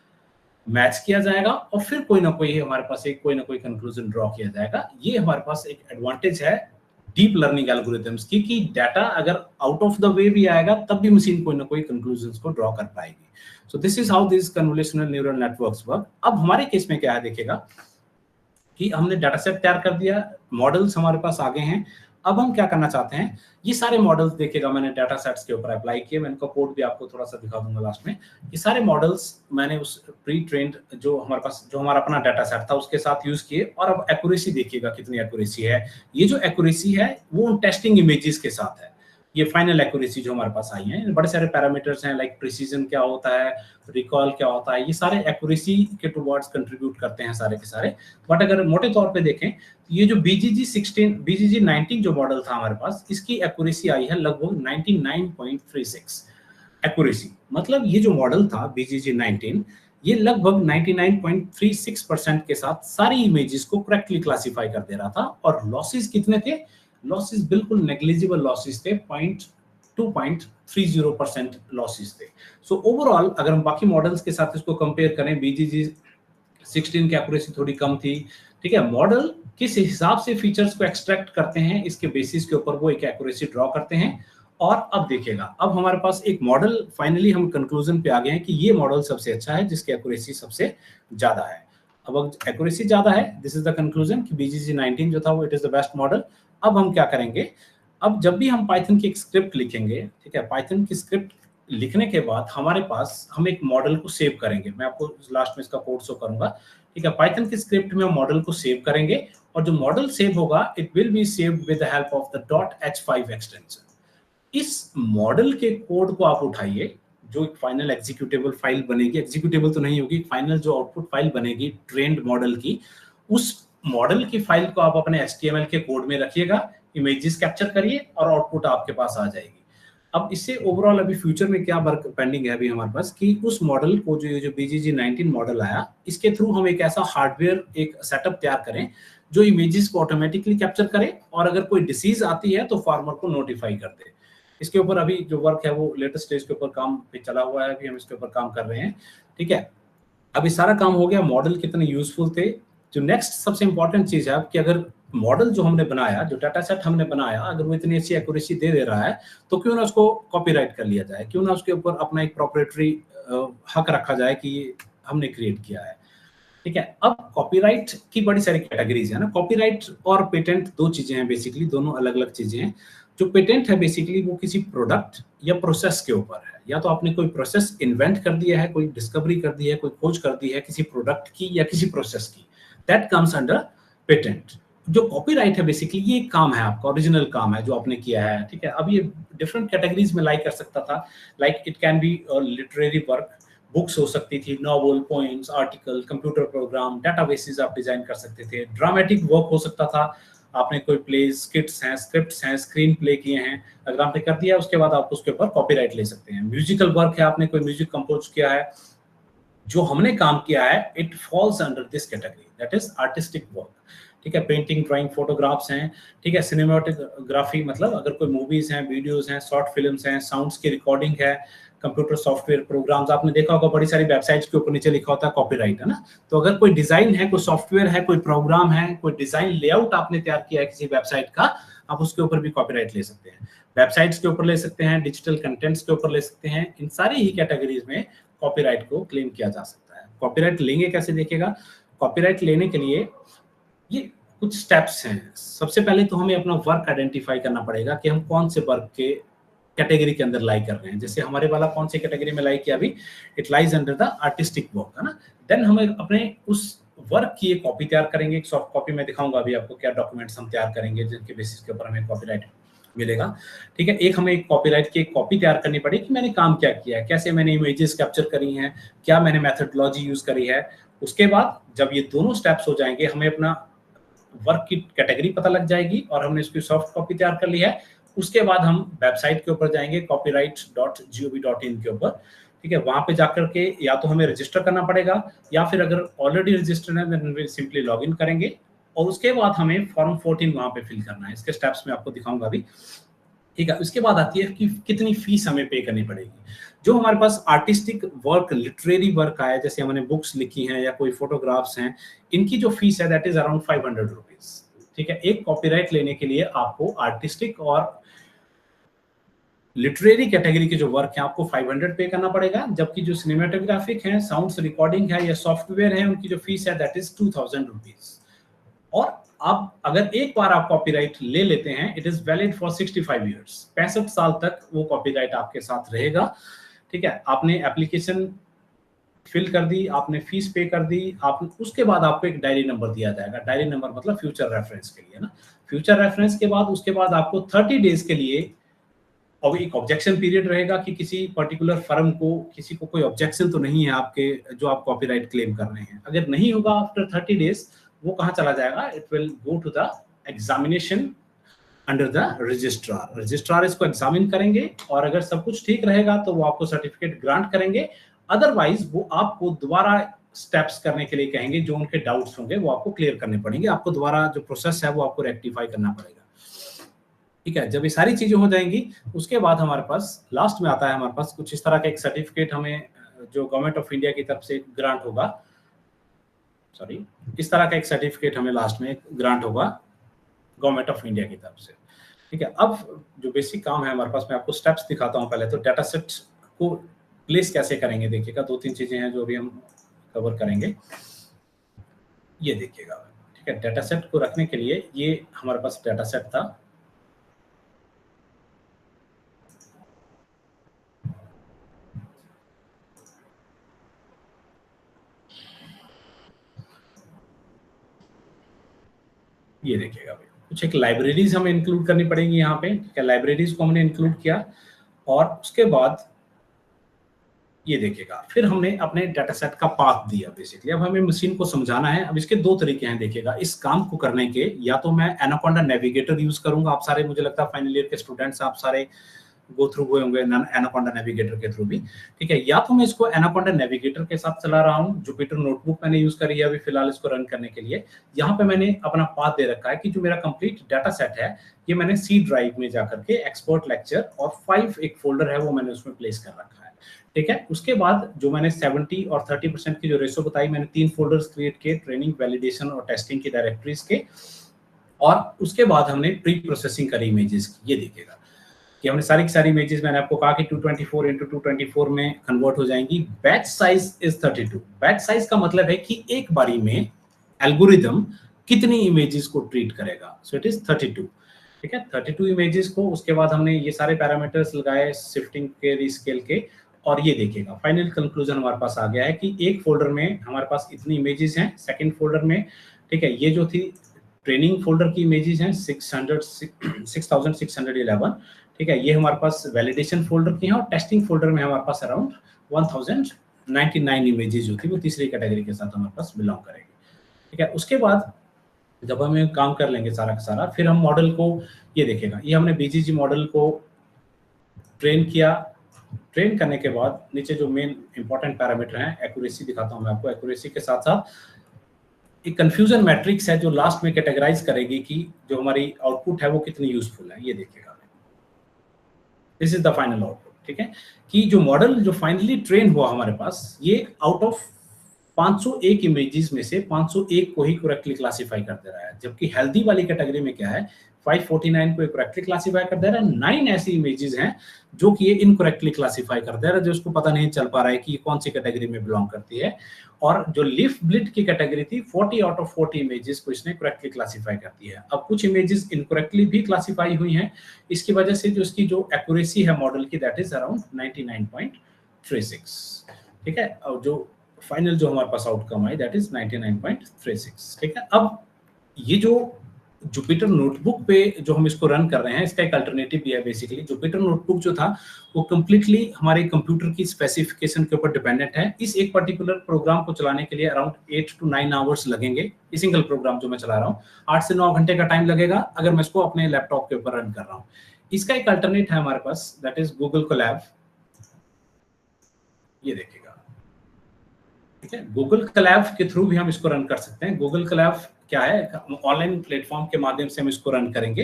मैच किया जाएगा, और फिर कोई ना कोई हमारे पास एक कोई ना कोई कंक्लूजन ड्रॉ किया जाएगा। ये हमारे पास एक एडवांटेज है डीप लर्निंग एल्गोरिथम्स की, कि डाटा अगर आउट ऑफ द वे भी आएगा तब भी मशीन कोई ना कोई कंक्लूजन्स को ड्रॉ कर पाएगी। So this is how this convolutional neural networks work. अब हमारे केस में क्या है देखिएगा कि हमने डाटा सेट तैयार कर दिया, मॉडल्स हमारे पास आ गए हैं। अब हम क्या करना चाहते हैं, ये सारे मॉडल्स देखिएगा मैंने डाटा सेट्स के ऊपर अप्लाई किए, मैं इनका कोड भी आपको थोड़ा सा दिखा दूंगा लास्ट में। ये सारे मॉडल्स मैंने उस प्री ट्रेंड जो हमारे पास, जो हमारा अपना डाटा सेट था उसके साथ यूज किए, और अब एक्यूरेसी देखिएगा कितनी एक्यूरेसी है। ये जो एक्यूरेसी है वो टेस्टिंग इमेजेस के साथ है, ये फाइनल एक्यूरेसी जो हमारे पास आई है। बड़े सारे पैरामीटर्स हैं, लाइक प्रिसीजन क्या होता है, रिकॉल क्या होता है, ये सारे एक्यूरेसी के टुवर्ड्स कंट्रीब्यूट करते हैं सारे के सारे। बट अगर मोटे तौर पे देखें, ये जो BGG16 BGG19 जो मॉडल था हमारे पास, इसकी एक्यूरेसी आई है लगभग 99.36 एक्यूरेसी। मतलब ये जो मॉडल था BGG19, ये लगभग 99.36% के साथ सारी इमेजेस को करेक्टली क्लासिफाई कर दे रहा था, और लॉसेस कितने थे, लॉसेस बिल्कुल नेग्लिजिबल लॉसेस थे, 2.30% लॉसेस थे। सो ओवरऑल अगर हम बाकी मॉडल्स के साथ इसको कंपेयर करें, BGG16 की एक्यूरेसी थोड़ी कम थी, ठीक है। मॉडल किस हिसाब से फीचर्स को एक्सट्रैक्ट करते हैं, इसके बेसिस के ऊपर वो एक एक्यूरेसी ड्रॉ करते हैं। और अब देखिएगा, अब हमारे पास एक मॉडल, फाइनली हम कंक्लूजन पे आ गए हैं कि ये मॉडल सबसे अच्छा है जिसकी एक्यूरेसी सबसे ज्यादा है। अब एक्यूरेसी ज्यादा है, दिस इज द कंक्लूजन कि BGG19 जो था वो it is the best model. अब हम क्या करेंगे, अब जब भी हम पाइथन की एक स्क्रिप्ट लिखेंगे, ठीक है, पाइथन की स्क्रिप्ट लिखने के बाद हमारे पास हम एक मॉडल को सेव करेंगे। मैं आपको लास्ट में इसका कोड शो करूंगा, ठीक है। पाइथन की स्क्रिप्ट में मॉडल को सेव करेंगे और जो मॉडल सेव होगा it will be saved with the help of the .h5 extension. इस मॉडल के कोड को आप उठाइए, जो एक फाइनल एग्जीक्यूटेबल फाइल बनेगी, एग्जीक्यूटेबल तो नहीं होगी, फाइनल जो आउटपुट फाइल बनेगी ट्रेंड मॉडल की, उस मॉडल की फाइल को आप अपने HTML के कोड में रखिएगा, इमेजेस कैप्चर करिए और आउटपुट आपके पास आ जाएगी। अब इससे ओवरऑल अभी फ्यूचर में क्या वर्क पेंडिंग है अभी हमारे पास कि उस मॉडल को जो BGG19 मॉडल आया, इसके थ्रू हम एक ऐसा हार्डवेयर एक सेटअप तैयार करें जो इमेजेस को ऑटोमेटिकली कैप्चर करे और अगर कोई डिसीज आती है तो फार्मर को नोटिफाई कर दे। इसके ऊपर अभी जो वर्क है वो लेटेस्ट स्टेज के ऊपर काम पे चला हुआ है, अभी हम इसके ऊपर काम कर रहे हैं, ठीक है। अभी सारा काम हो गया, मॉडल कितने यूजफुल थे। जो नेक्स्ट सबसे इंपॉर्टेंट चीज है कि अगर मॉडल जो हमने बनाया, जो डाटा सेट हमने बनाया, अगर वो इतनी अच्छी एक्यूरेसी दे रहा है तो क्यों ना उसको कॉपीराइट कर लिया जाए, क्यों ना उसके ऊपर अपना एक प्रॉप्रिएटरी हक रखा जाए कि ये हमने क्रिएट किया है, ठीक है। अब कॉपीराइट की बड़ी सारी कैटेगरीज है ना। कॉपीराइट और पेटेंट दो चीजें हैं बेसिकली, दोनों अलग अलग चीजें हैं। जो पेटेंट है बेसिकली वो किसी प्रोडक्ट या प्रोसेस के ऊपर है, या तो आपने कोई प्रोसेस इन्वेंट कर दिया है, कोई डिस्कवरी कर दी है, कोई खोज कर दी है किसी प्रोडक्ट की या किसी प्रोसेस की, दैट कम्स अंडर पेटेंट। जो कॉपीराइट है बेसिकली ये काम है आपका, ओरिजिनल काम है जो आपने किया है, ठीक है। अब ये डिफरेंट कैटेगरीज में लाइक कर सकता था, like it can be literary work, books हो सकती थी, novel, poems, article, computer program, databases आप डिजाइन कर सकते थे। ड्रामेटिक वर्क हो सकता था, आपने कोई प्लेज, स्किट्स हैं, स्क्रिप्ट्स हैं, स्क्रीन प्ले किए हैं, अगर आपने कर दिया उसके बाद आप उसके ऊपर कॉपीराइट ले सकते हैं। म्यूजिकल वर्क है, आपने कोई म्यूजिक कंपोज किया है, जो हमने काम किया है it falls under this category, that is artistic work, ठीक है। पेंटिंग, ड्राइंग, फोटोग्राफ्स हैं, ठीक है। सिनेमेटोग्राफी मतलब अगर कोई मूवीज हैं, वीडियोस हैं, शॉर्ट फिल्म्स हैं, साउंड्स की रिकॉर्डिंग है, कंप्यूटर सॉफ्टवेयर प्रोग्राम्स, आपने देखा होगा बड़ी सारी वेबसाइट्स के ऊपर नीचे लिखा होता है कॉपीराइट, है ना। तो अगर कोई डिजाइन है, कोई सॉफ्टवेयर है, कोई प्रोग्राम है, कोई डिजाइन लेआउट आपने तैयार किया है किसी वेबसाइट का, आप उसके ऊपर भी कॉपीराइट ले सकते हैं। वेबसाइट्स के ऊपर ले सकते हैं, डिजिटल कंटेंट्स के ऊपर ले सकते हैं, इन सारी ही कैटेगरीज में कॉपीराइट को क्लेम किया जा सकता है। कॉपीराइट लेंगे कैसे देखिएगा, कॉपीराइट लेने के लिए ये कुछ स्टेप्स हैं। सबसे पहले तो हमें अपना वर्क आइडेंटिफाई करना पड़ेगा कि हम कौन से वर्क के कैटेगरी के अंदर लाइक कर रहे हैं। जैसे हमारे वाला कौन सी कैटेगरी में लाइक किया अभी, it lies under the artistic work, है ना। देन हमें अपने उस वर्क की एक कॉपी तैयार करेंगे, एक सॉफ्ट कॉपी में दिखाऊंगा अभी आपको क्या डॉक्यूमेंट्स हम तैयार करेंगे जिनके बेसिस के ऊपर हमें कॉपीराइट मिलेगा, ठीक है। एक हमें एक कॉपीराइट की एक कॉपी तैयार करनी पड़ेगी कि मैंने काम क्या किया है, कैसे मैंने इमेजेस कैप्चर करी हैं, क्या मैंने मेथोडोलॉजी यूज करी है। उसके बाद जब ये दोनों स्टेप्स हो जाएंगे, हमें अपना वर्क की कैटेगरी पता लग जाएगी और हमने इसकी सॉफ्ट कॉपी तैयार कर ली है। उसके बाद हम वेबसाइट के ऊपर जाएंगे copyright.gov.in के ऊपर, ठीक है। वहां पे जाकर के या तो हमें रजिस्टर करना पड़ेगा, या फिर अगर ऑलरेडी रजिस्टर्ड है then we simply log in करेंगे और उसके बाद हमें फॉर्म 14 वहां पे फिल करना है। इसके स्टेप्स में आपको दिखाऊंगा अभी, ठीक है। उसके बाद आती है कि कितनी फीस हमें पे करनी पड़ेगी। जो हमारे पास आर्टिस्टिक वर्क, लिटरेरी वर्क आया, जैसे हमने बुक्स लिखी हैं या कोई फोटोग्राफ्स हैं, इनकी जो फीस है दैट इज अराउंड 500 रुपीज, ठीक है। एक कॉपीराइट लेने के लिए आपको आर्टिस्टिक और लिटरेरी कैटेगरी के जो वर्क है आपको 500 पे करना पड़ेगा, जबकि जो सिनेमेटोग्राफिक है, साउंड्स रिकॉर्डिंग है या सॉफ्टवेयर है, उनकी जो फीस है दैट इज 2000 रुपीज। और आप अगर एक बार आप कॉपीराइट ले लेते हैं, it is valid for 65 years, 65 साल तक वो कॉपीराइट आपके साथ रहेगा, ठीक है। आपने एप्लीकेशन फिल कर दी, आपने फीस पे कर दी, आप उसके बाद आपको एक डायरी नंबर दिया जाएगा। डायरी नंबर मतलब फ्यूचर रेफरेंस के लिए ना। फ्यूचर रेफरेंस के बाद उसके बाद आपको 30 डेज के लिए और एक ऑब्जेक्शन पीरियड रहेगा कि किसी पर्टिकुलर फर्म को, किसी को कोई ऑब्जेक्शन तो नहीं है आपके जो आप कॉपीराइट क्लेम कर रहे हैं। अगर नहीं होगा आफ्टर 30 डेज, वो कहाँ चला जाएगा, it will go to the examination under the registrar. Registrar इसको एग्जामिन करेंगे और अगर सब कुछ ठीक रहेगा तो वो आपको सर्टिफिकेट ग्रांट करेंगे, अदरवाइज वो आपको दोबारा स्टेप्स करने के लिए कहेंगे, जो उनके डाउट्स होंगे वो आपको क्लियर करने पड़ेंगे, आपको दोबारा जो प्रोसेस है वो आपको रेक्टिफाई करना पड़ेगा, ठीक है। जब ये सारी चीजें हो जाएंगी उसके बाद हमारे पास लास्ट में आता है, हमारे पास कुछ इस तरह का एक सर्टिफिकेट हमें जो गवर्नमेंट ऑफ इंडिया की तरफ से ग्रांट होगा, सॉरी, इस तरह का एक सर्टिफिकेट हमें लास्ट में ग्रांट होगा गवर्नमेंट ऑफ इंडिया की तरफ से, ठीक है। अब जो बेसिक काम है हमारे पास, मैं आपको स्टेप्स दिखाता हूँ। पहले तो डाटा सेट को प्लेस कैसे करेंगे देखिएगा, 2-3 चीजें हैं जो अभी हम कवर करेंगे। ये देखिएगा, ठीक है। डाटा सेट को रखने के लिए ये हमारे पास डाटा सेट था, ये देखिएगा भाई, कुछ एक लाइब्रेरीज हमें इंक्लूड करनी पड़ेंगी यहाँ पे, ठीक है। लाइब्रेरीज को हमने इंक्लूड किया और उसके बाद ये देखिएगा, फिर हमने अपने डाटा सेट का पाथ दिया बेसिकली। अब हमें मशीन को समझाना है। अब इसके दो तरीके हैं देखिएगा इस काम को करने के, या तो मैं एनाकोंडा नेविगेटर यूज करूंगा। आप सारे, मुझे लगता है फाइनल ईयर के स्टूडेंट्स आप सारे गो थ्रू हुए होंगे एनाकोंडा नेविगेटर के थ्रू भी, ठीक है। या तो मैं इसको एनाकोंडा नेविगेटर के साथ चला रहा हूँ, जुपिटर नोटबुक मैंने यूज करी है अभी फिलहाल इसको रन करने के लिए। यहाँ पे मैंने अपना पाथ दे रखा है कि जो मेरा कंप्लीट डाटा सेट है ये मैंने सी ड्राइव में जाकर के एक्सपर्ट लेक्चर और 5 एक फोल्डर है वो मैंने उसमें प्लेस कर रखा है, ठीक है। उसके बाद जो मैंने 70 और 30% की जो रेशो बताई, मैंने 3 फोल्डर्स क्रिएट किए, ट्रेनिंग, वैलिडेशन और टेस्टिंग की डायरेक्टरीज के। और उसके बाद हमने प्री प्रोसेसिंग करी इमेजेस की। ये देखिएगा कि हमने सारी की सारी इमेजेस, मैंने आपको कहा कि 224 into 224 में कन्वर्ट हो जाएंगी। Batch size is 32। Batch size का मतलब है कि एक बारी में एल्गोरिदम कितनी इमेजेस को ट्रीट करेगा। सो इट इज 32, ठीक है। 32 इमेजेस को, उसके बाद हमने ये सारे पैरामीटर्स लगाए शिफ्टिंग के, रीस्केल के, और ये देखिएगा फाइनल कंक्लूजन हमारे पास आ गया है कि एक फोल्डर में हमारे पास इतनी इमेजेस हैं, सेकंड फोल्डर में, ठीक है। ये जो थी ट्रेनिंग फोल्डर की इमेजेस हैं 6611, ठीक है। ये हमारे पास वैलिडेशन फोल्डर की हैं, और टेस्टिंग फोल्डर में हमारे पास अराउंड 1099 इमेजेस जो थी वो तीसरी कैटेगरी के साथ हमारे पास बिलोंग करेगी, ठीक है। उसके बाद जब हम काम कर लेंगे सारा का सारा, फिर हम मॉडल को, ये देखेगा, ये हमने बीजीजी मॉडल को ट्रेन किया। ट्रेन करने के बाद नीचे जो मेन इंपॉर्टेंट पैरामीटर हैं, एक्यूरेसी दिखाता हूं मैं आपको। एक्यूरेसी के साथ साथ एक कंफ्यूजन मैट्रिक्स है जो लास्ट में कैटेगराइज करेगी कि जो हमारी आउटपुट है वो कितनी यूजफुल है। ये देखिएगा, this is the final output, ठीक है। कि जो मॉडल जो फाइनली ट्रेन हुआ हमारे पास, ये आउट ऑफ 501 इमेजेस में से 501 को ही करेक्टली क्लासिफाई कर दे रहा है, जबकि हेल्दी वाली कैटेगरी में क्या है, 549 को करेक्टली क्लासिफाई कर दे रहा है। 9 ऐसी इमेजेस हैं जो कि ये इनकरेक्टली क्लासिफाई कर दे रहा है, जो उसको पता नहीं चल पा रहा है कि ये कौन सी कैटेगरी में बिलोंग करती है। और जो लिफ्ट ब्लिट की कैटेगरी थी, 40 आउट ऑफ 40 इमेजेस को इसने करेक्टली क्लासिफाई करती है। अब कुछ इमेजेस इनकरेक्टली भी क्लासिफाई हुई हैं, इसकी वजह से जो इसकी जो एक्यूरेसी है मॉडल की, दैट इज अराउंड 99.36, ठीक है। और जो फाइनल जो हमारे पास आउटकम आई, दैट इज 99.36, ठीक है। अब ये जो जुपिटर नोटबुक पे जो हम इसको रन कर रहे हैं, इसका एक अल्टरनेटिव भी है बेसिकली। जुपिटर नोटबुक जो था वो कंप्लीटली हमारे कंप्यूटर की स्पेसिफिकेशन के ऊपर डिपेंडेंट है। इस एक पर्टिकुलर प्रोग्राम को चलाने के लिए अराउंड 8 to 9 आवर्स लगेंगे। ये सिंगल प्रोग्राम जो मैं चला रहा हूँ 8 से 9 घंटे का टाइम लगेगा अगर मैं इसको अपने लैपटॉप के ऊपर रन कर रहा हूँ। इसका एक अल्टरनेट है हमारे पास, दैट इज गूगल कोलैब। ये देखिएगा, ठीक है। गूगल कोलैब के थ्रू भी हम इसको रन कर सकते हैं। गूगल कोलैब क्या है, ऑनलाइन प्लेटफॉर्म के माध्यम से हम इसको रन करेंगे,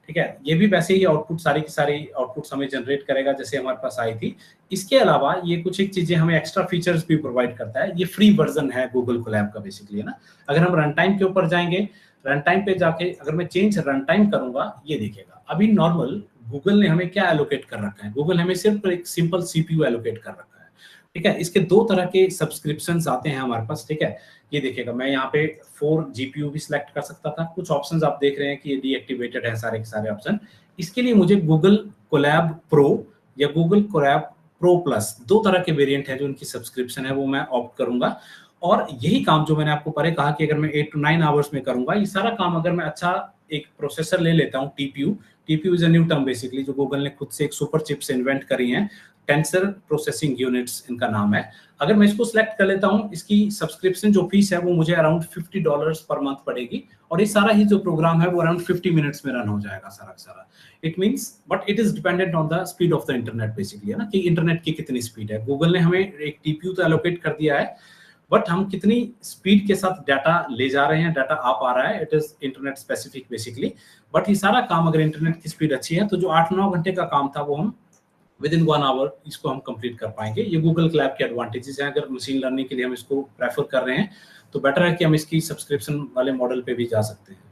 ठीक है। ये भी वैसे ही आउटपुट, सारी की सारी आउटपुट्स हमें जनरेट करेगा जैसे हमारे पास आई थी। इसके अलावा ये कुछ एक चीजें हमें एक्स्ट्रा फीचर्स भी प्रोवाइड करता है। ये फ्री वर्जन है गूगल कोलैब का बेसिकली, है ना। अगर हम रन टाइम के ऊपर जाएंगे, रन टाइम पे जाके अगर मैं चेंज रन टाइम करूंगा, ये देखिएगा अभी नॉर्मल गूगल ने हमें क्या एलोकेट कर रखा है, गूगल हमें सिर्फ एक सिंपल सीपीयू एलोकेट कर रखा है, ठीक है। इसके 2 तरह के सब्सक्रिप्शंस आते हैं हमारे पास, ठीक है। ये देखिएगा, मैं यहाँ पे 4 GPU भी सिलेक्ट कर सकता था। कुछ ऑप्शंस आप देख रहे हैं कि ये डीएक्टिवेटेड है सारे के सारे ऑप्शन। इसके लिए मुझे गूगल कोलैब प्रो या गूगल कोलैब प्रो प्लस 2 तरह के वेरिएंट है जो इनकी सब्सक्रिप्शन है, वो मैं ऑप्ट करूंगा। और यही काम जो मैंने आपको पहले कहा कि अगर मैं 8 to 9 आवर्स में करूंगा, ये सारा काम अगर मैं अच्छा एक प्रोसेसर ले लेता हूँ, TPU is a new term basically, जो गूगल ने खुद से एक सुपर चिप्स इन्वेंट करी हैं, टेंसर प्रोसेसिंग यूनिट्स इनका नाम है। अगर मैं इसको सिलेक्ट कर लेता हूं, इसकी सब्सक्रिप्शन जो फीस है वो मुझे अराउंड $50 पर मंथ पड़ेगी, और ये सारा ही जो प्रोग्राम है वो अराउंड 50 मिनट्स में रन हो जाएगा सारा सारा। It means, but it is dependent on the speed of the internet basically, है ना, कि इंटरनेट की कितनी स्पीड है। गूगल ने हमें एक TPU तो एलोकेट कर दिया है, बट हम कितनी स्पीड के साथ डाटा ले जा रहे हैं, डाटा आ पा रहा है, it is internet specific basically. But ये सारा काम अगर इंटरनेट की स्पीड अच्छी है तो जो 8-9 घंटे का काम था वो हम विदिन 1 आवर इसको हम कंप्लीट कर पाएंगे। ये गूगल कोलैब के एडवांटेजेस हैं। अगर मशीन लर्निंग के लिए हम इसको प्रेफर कर रहे हैं तो बेटर है कि हम इसकी सब्सक्रिप्शन वाले मॉडल पे भी जा सकते हैं।